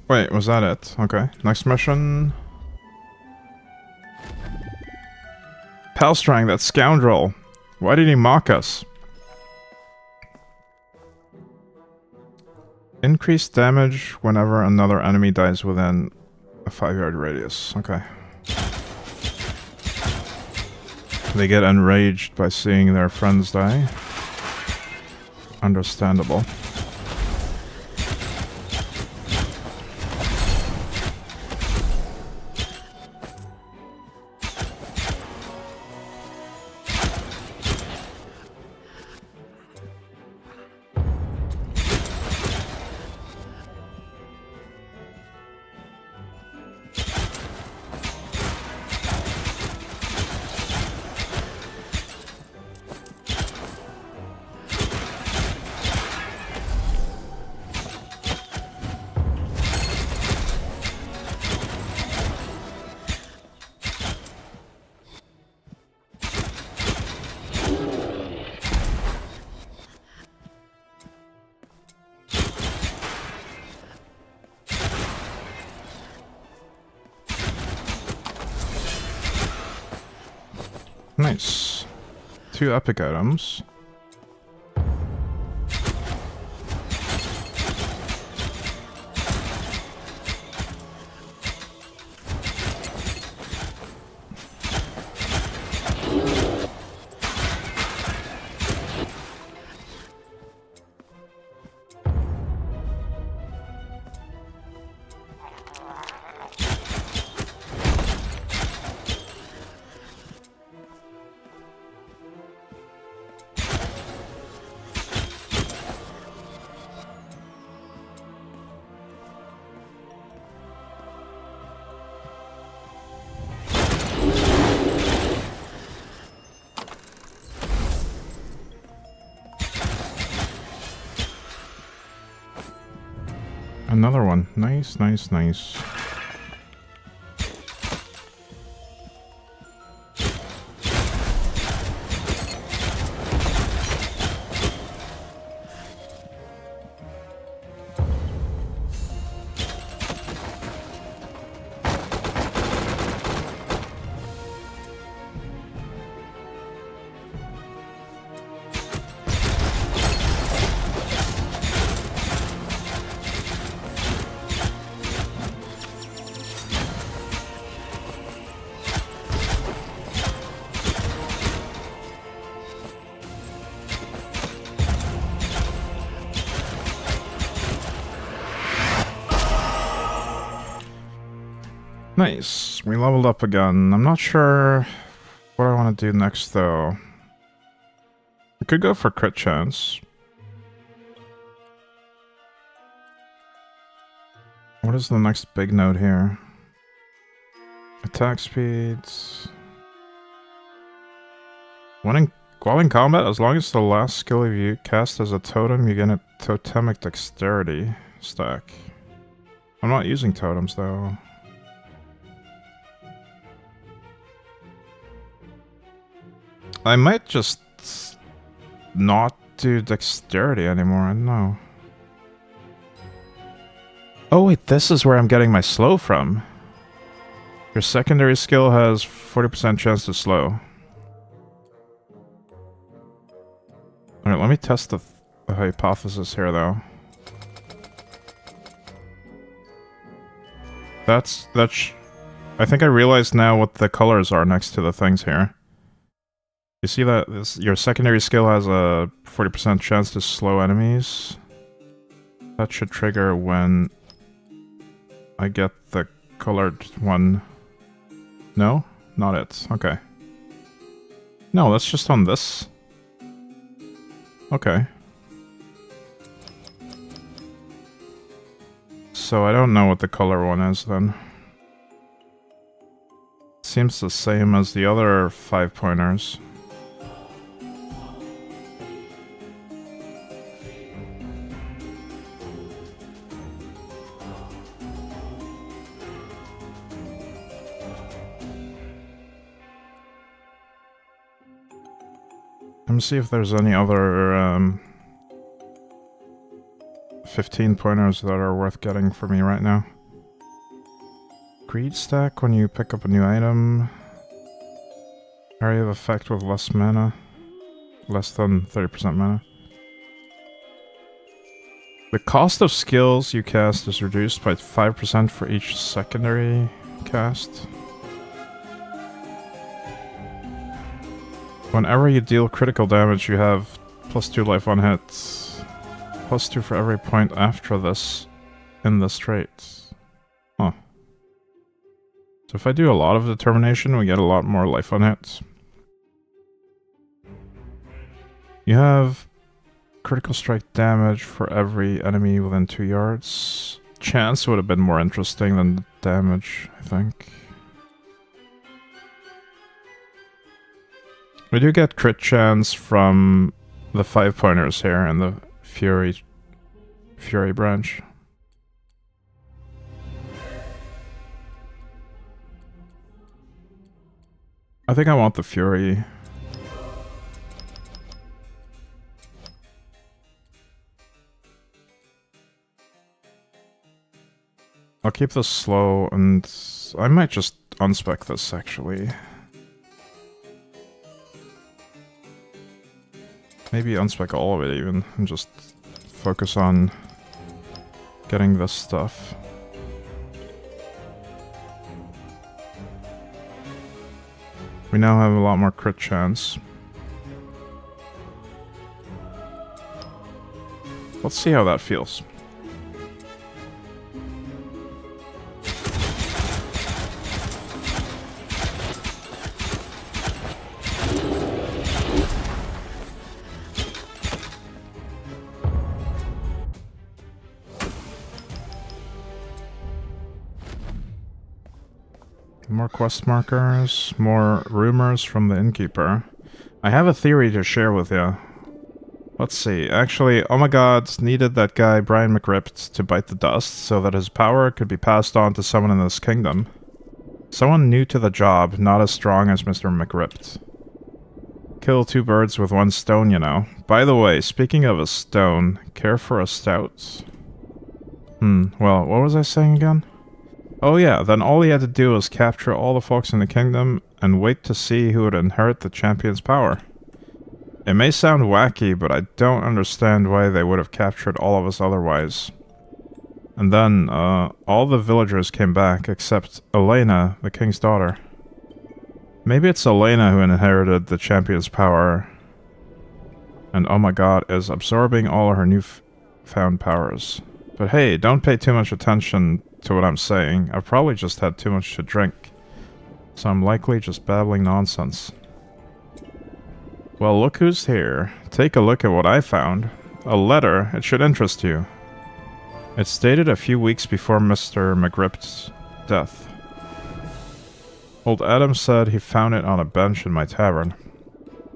Wait, was that it? Okay. Next mission. Palstrang, that scoundrel. Why did he mock us? Increased damage whenever another enemy dies within a 5-yard radius. Okay. They get enraged by seeing their friends die. Understandable. Nice. 2 epic items. Another one. Nice, nice, nice. Nice. We leveled up again. I'm not sure what I want to do next, though. I could go for crit chance. What is the next big note here? Attack speeds. While in combat, as long as the last skill you cast as a totem, you get a totemic dexterity stack. I'm not using totems, though. I might just not do dexterity anymore, I don't know. Oh wait, this is where I'm getting my slow from. Your secondary skill has 40% chance to slow. Alright, let me test the hypothesis here, though. I think I realize now what the colors are next to the things here. You see that your secondary skill has a 40% chance to slow enemies? That should trigger when I get the colored one. No? Not it. Okay. No, that's just on this. Okay. So I don't know what the color one is then. Seems the same as the other 5-pointers. Let me see if there's any other 15 pointers that are worth getting for me right now. Greed stack when you pick up a new item. Area of effect with less mana. Less than 30% mana. The cost of skills you cast is reduced by 5% for each secondary cast. Whenever you deal critical damage, you have +2 life on hit. +2 for every point after this in this trait. Huh. So if I do a lot of determination, we get a lot more life on hit. You have critical strike damage for every enemy within 2 yards. Chance would have been more interesting than the damage, I think. We do get crit chance from the 5 pointers here in the Fury branch. I think I want the Fury. I'll keep this slow, and I might just unspec this actually. Maybe unspec all of it even, and just focus on getting this stuff. We now have a lot more crit chance. Let's see how that feels. More quest markers, more rumors from the innkeeper. I have a theory to share with you. Let's see. Actually, oh my god, needed that guy Brian McRipt to bite the dust so that his power could be passed on to someone in this kingdom. Someone new to the job, not as strong as Mr. McRipt. Kill 2 birds with 1 stone, you know. By the way, speaking of a stone, care for a stout? Well, what was I saying again? Oh yeah, then all he had to do was capture all the folks in the kingdom and wait to see who would inherit the champion's power. It may sound wacky, but I don't understand why they would have captured all of us otherwise. And then, all the villagers came back except Elena, the king's daughter. Maybe it's Elena who inherited the champion's power and oh my god, is absorbing all her newfound powers. But hey, don't pay too much attention to what I'm saying. I've probably just had too much to drink, so I'm likely just babbling nonsense. Well, look who's here. Take a look at what I found. A letter. It should interest you. It's dated a few weeks before Mr. McRipt's death. Old Adam said he found it on a bench in my tavern.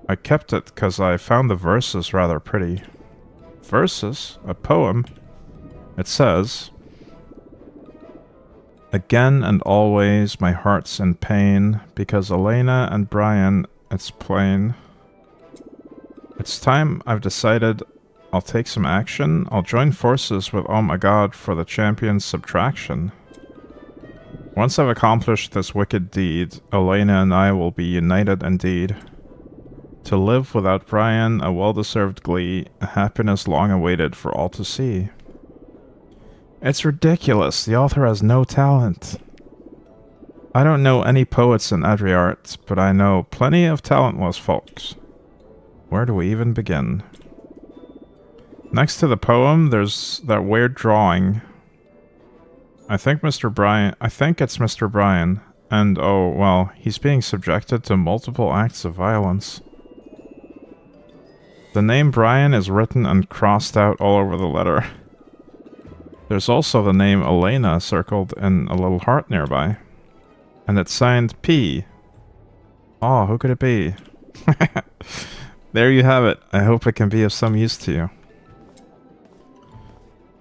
I kept it because I found the verses rather pretty. Verses? A poem? It says, "Again and always my heart's in pain, because Elena and Brian, it's plain. It's time I've decided I'll take some action. I'll join forces with Oh My God for the champion's subtraction. Once I've accomplished this wicked deed, Elena and I will be united indeed. To live without Brian, a well-deserved glee, a happiness long awaited for all to see." It's ridiculous. The author has no talent. I don't know any poets in Adriart, but I know plenty of talentless folks. Where do we even begin? Next to the poem, there's that weird drawing. I think it's Mr. Brian, and oh, well, he's being subjected to multiple acts of violence. The name Brian is written and crossed out all over the letter. There's also the name Elena circled in a little heart nearby. And it's signed P. Oh, who could it be? There you have it. I hope it can be of some use to you.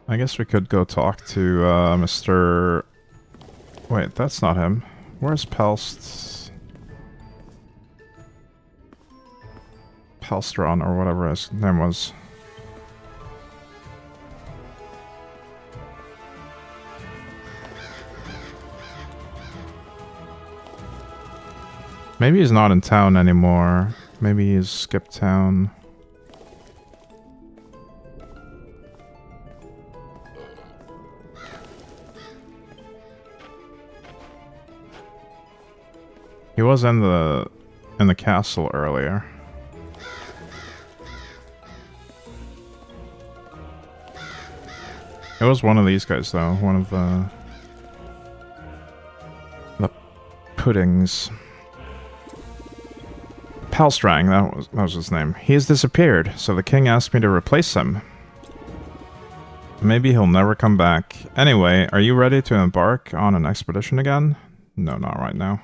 I guess we could go talk to Mr... Wait, that's not him. Where's Pelstron, or whatever his name was. Maybe he's not in town anymore. Maybe he's skipped town. He was in the castle earlier. It was one of these guys though, one of the puddings. Palstrang, that was his name. He has disappeared, so the king asked me to replace him. Maybe he'll never come back. Anyway, are you ready to embark on an expedition again? No, not right now.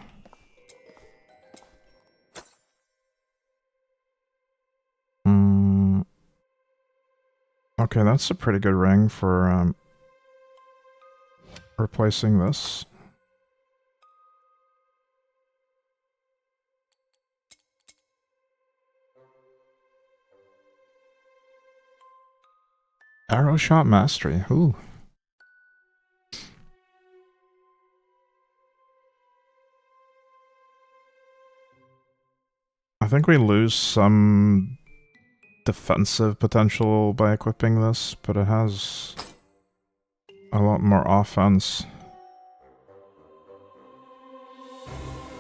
Okay, that's a pretty good ring for replacing this. Arrow shot mastery. Ooh. I think we lose some defensive potential by equipping this, but it has a lot more offense.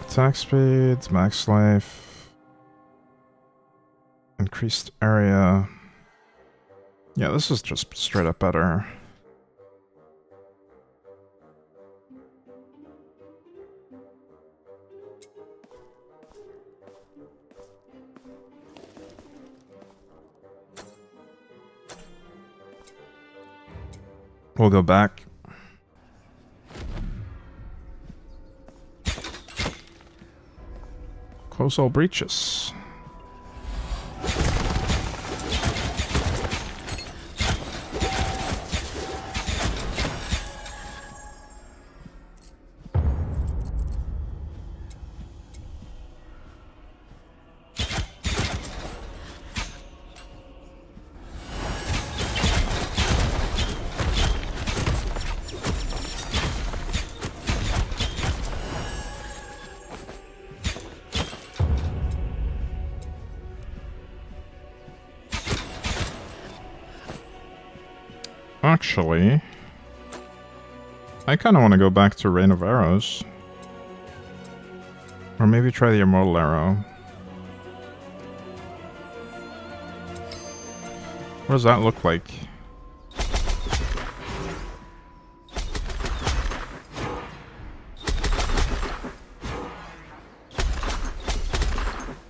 Attack speed, max life, increased area. Yeah, this is just straight up better. We'll go back. Close all breaches. Actually, I kind of want to go back to Rain of Arrows. Or maybe try the Immortal Arrow. What does that look like?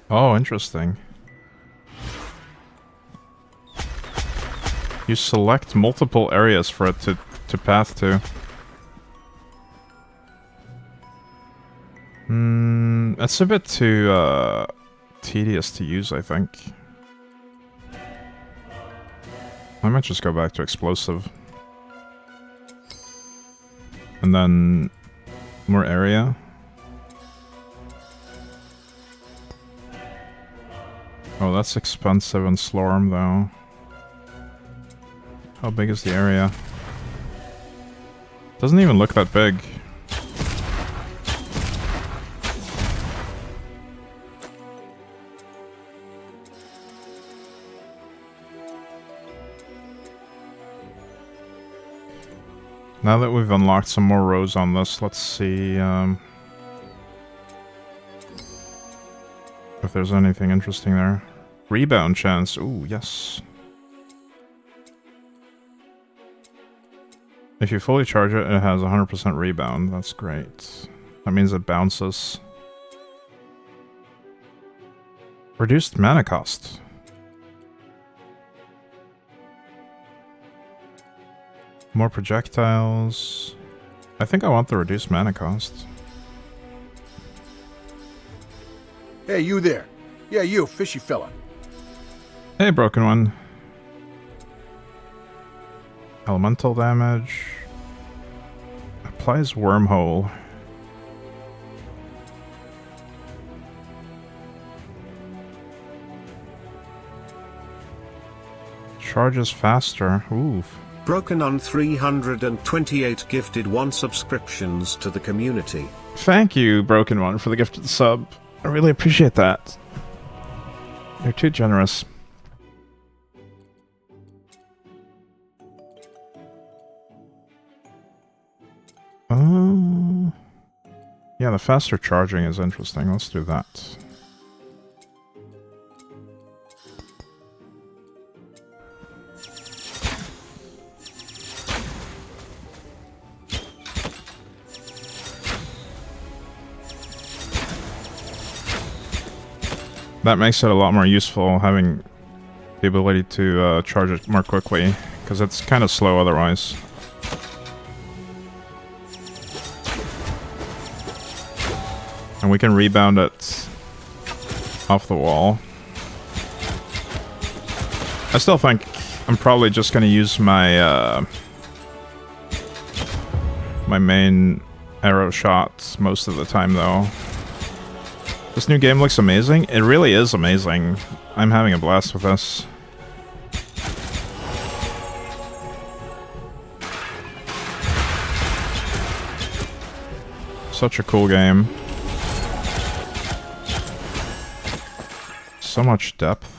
Oh, interesting. You select multiple areas for it to path to. It's a bit too tedious to use, I think. I might just go back to explosive. And then more area. Oh, that's expensive in Slorm though. How big is the area? Doesn't even look that big. Now that we've unlocked some more rows on this, let's see if there's anything interesting there. Rebound chance. Ooh, yes. If you fully charge it, it has 100% rebound. That's great. That means it bounces. Reduced mana cost. More projectiles. I think I want the reduced mana cost. Hey, you there. Yeah, you, fishy fella. Hey, broken one. Elemental damage. Applies wormhole. Charges faster. Oof. Broken on 328 gifted 1 subscriptions to the community. Thank you, Broken One, for the gifted sub. I really appreciate that. You're too generous. Yeah, the faster charging is interesting. Let's do that. That makes it a lot more useful, having the ability to charge it more quickly, because it's kind of slow otherwise. And we can rebound it off the wall. I still think I'm probably just going to use my my main arrow shots most of the time, though. This new game looks amazing. It really is amazing. I'm having a blast with this. Such a cool game. So much depth.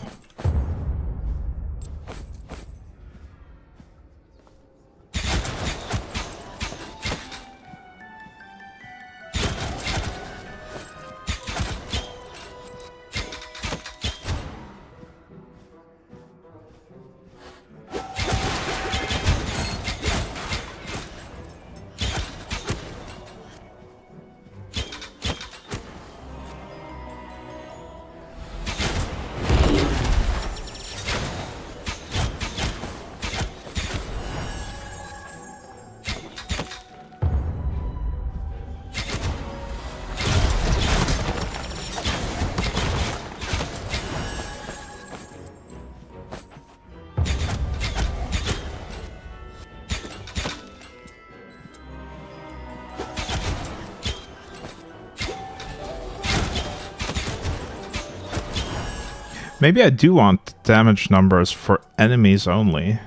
Maybe I do want damage numbers for enemies only,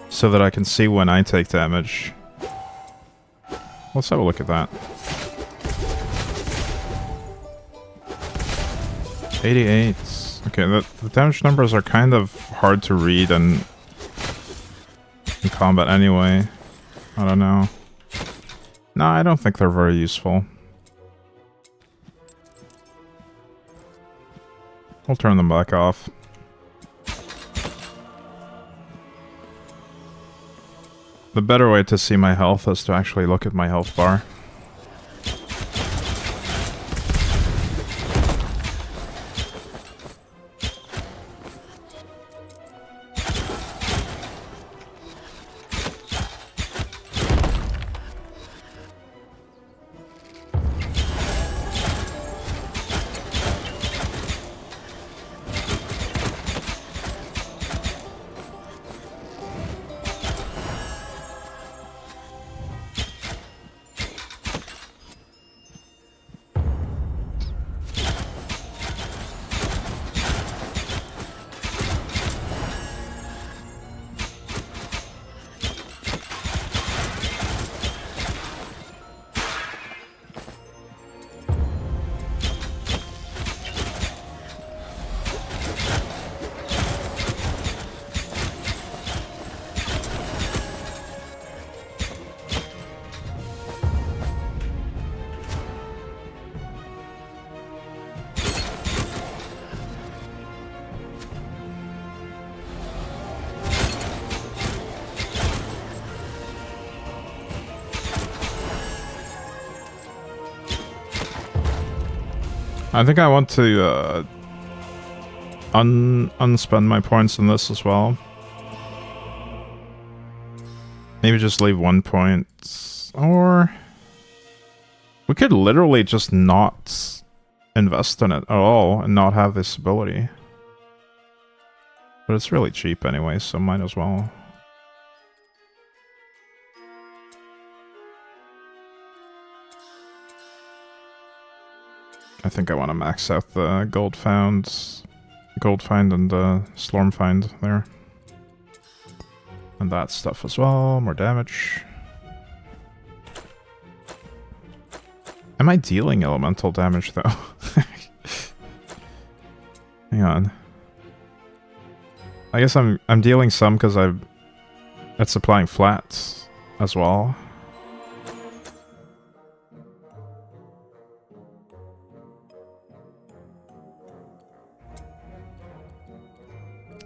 so that I can see when I take damage. Let's have a look at that. 88. Okay, the damage numbers are kind of hard to read in combat anyway. I don't know. No, I don't think they're very useful. We'll turn them back off. The better way to see my health is to actually look at my health bar. I think I want to unspend my points on this as well. Maybe just leave 1 point. Or we could literally just not invest in it at all and not have this ability. But it's really cheap anyway, so might as well. I think I want to max out the gold find and Slorm find there. And that stuff as well, more damage. I Am I dealing elemental damage, though? Hang on. I guess I'm dealing some because it's applying flats as well.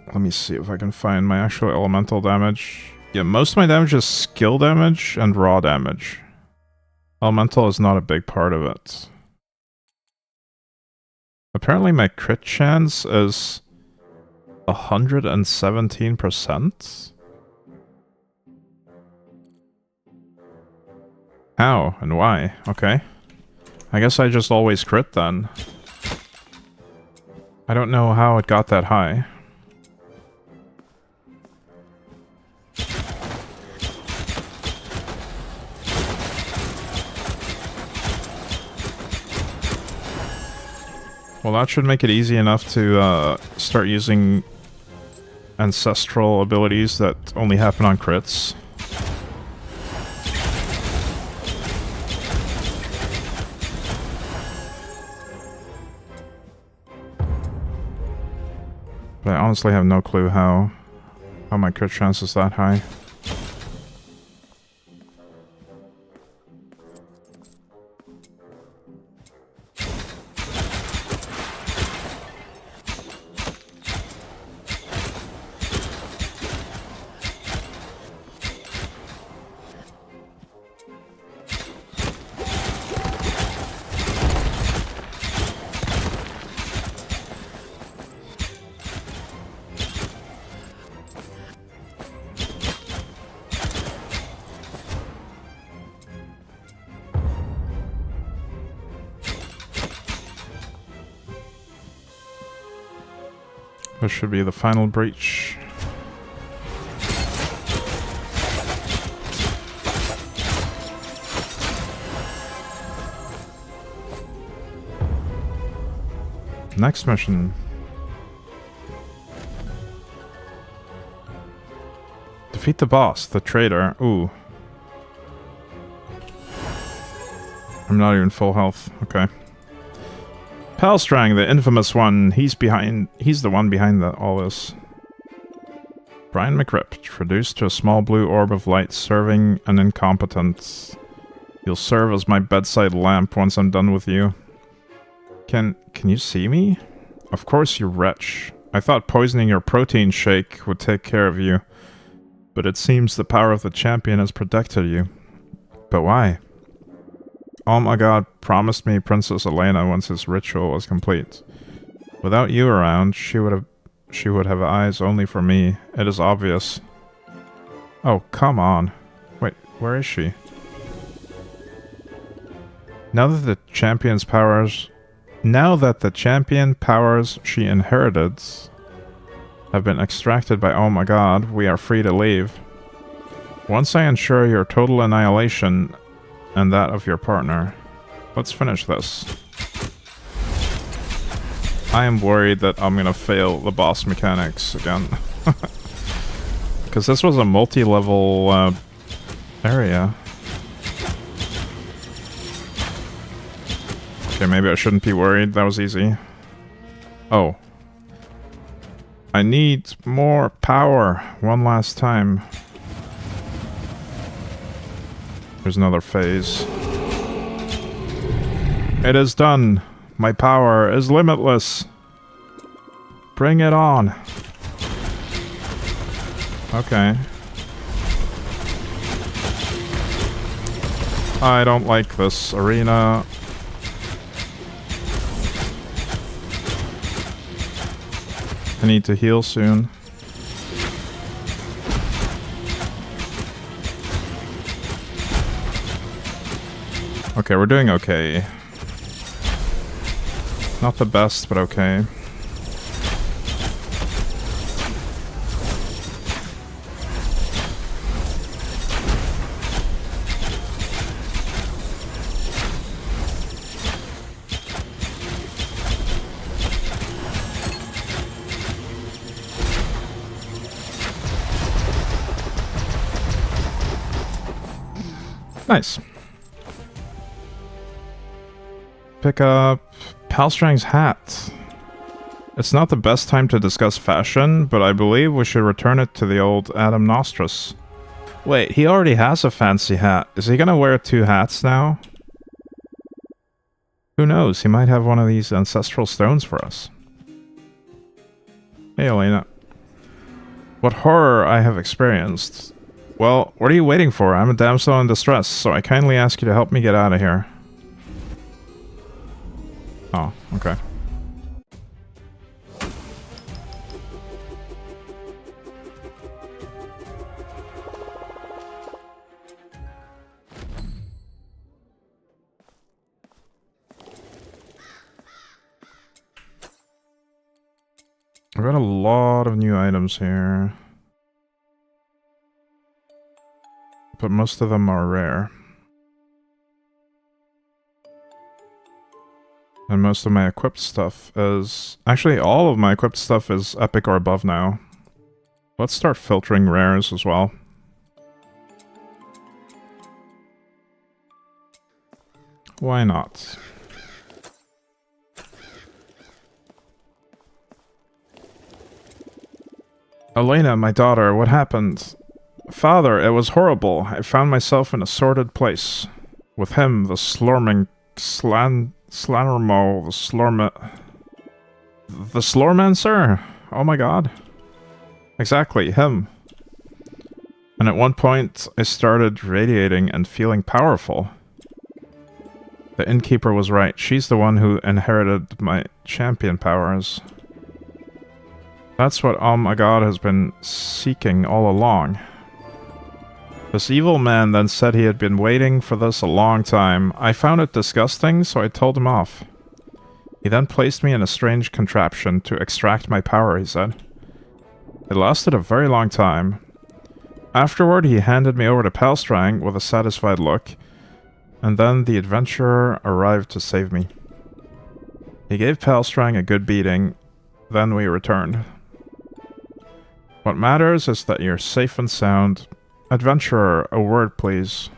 Let me see if I can find my actual elemental damage. Yeah, most of my damage is skill damage and raw damage. Elemental is not a big part of it. Apparently my crit chance is 117%? How and why? Okay. I guess I just always crit then. I don't know how it got that high. Well, that should make it easy enough to start using ancestral abilities that only happen on crits. But I honestly have no clue how my crit chance is that high. This should be the final breach. Next mission. Defeat the boss, the traitor. Ooh. I'm not even full health. Okay. Palstrang, the infamous one. He's the one behind all this. Brian McRip, reduced to a small blue orb of light, serving an incompetent. You'll serve as my bedside lamp once I'm done with you. Can you see me? Of course, you wretch. I thought poisoning your protein shake would take care of you. But it seems the power of the champion has protected you. But why? Oh my god promised me Princess Elena once his ritual was complete. Without you around, she would have eyes only for me. It is obvious. Oh, come on. Wait, where is she? Now that the champion powers she inherited have been extracted by oh my god, we are free to leave. Once I ensure your total annihilation and that of your partner. Let's finish this. I am worried that I'm gonna fail the boss mechanics again. Because this was a multi-level area. Okay, maybe I shouldn't be worried. That was easy. Oh. I need more power. One last time. There's another phase. It is done. My power is limitless. Bring it on. Okay. I don't like this arena. I need to heal soon. Okay, we're doing okay. Not the best, but okay. Nice. Pick up Palstrang's hat. It's not the best time to discuss fashion, but I believe we should return it to the old Adam Nostris. Wait, he already has a fancy hat. Is he gonna wear 2 hats now? Who knows? He might have one of these ancestral stones for us. Hey, Elena. What horror I have experienced. Well, what are you waiting for? I'm a damsel in distress, so I kindly ask you to help me get out of here. Oh, okay. I've got a lot of new items here. But most of them are rare. And most of my equipped stuff is... Actually, all of my equipped stuff is epic or above now. Let's start filtering rares as well. Why not? Elena, my daughter, what happened? Father, it was horrible. I found myself in a sordid place. With him, the Slormancer, the Slormancer? Oh my god. Exactly, him. And at one point, I started radiating and feeling powerful. The innkeeper was right. She's the one who inherited my champion powers. That's what Oh my God has been seeking all along. This evil man then said he had been waiting for this a long time. I found it disgusting, so I told him off. He then placed me in a strange contraption to extract my power, he said. It lasted a very long time. Afterward, he handed me over to Palstrang with a satisfied look, and then the adventurer arrived to save me. He gave Palstrang a good beating, then we returned. What matters is that you're safe and sound. Adventurer, a word please.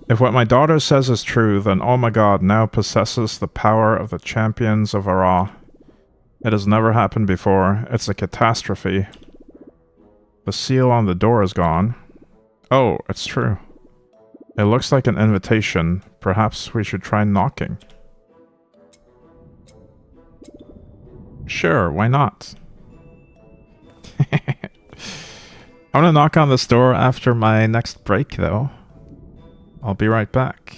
If what my daughter says is true, then Oh my God now possesses the power of the champions of Ara. It has never happened before. It's a catastrophe. The seal on the door is gone. Oh, it's true. It looks like an invitation. Perhaps we should try knocking. Sure, why not? I'm gonna knock on this door after my next break, though. I'll be right back.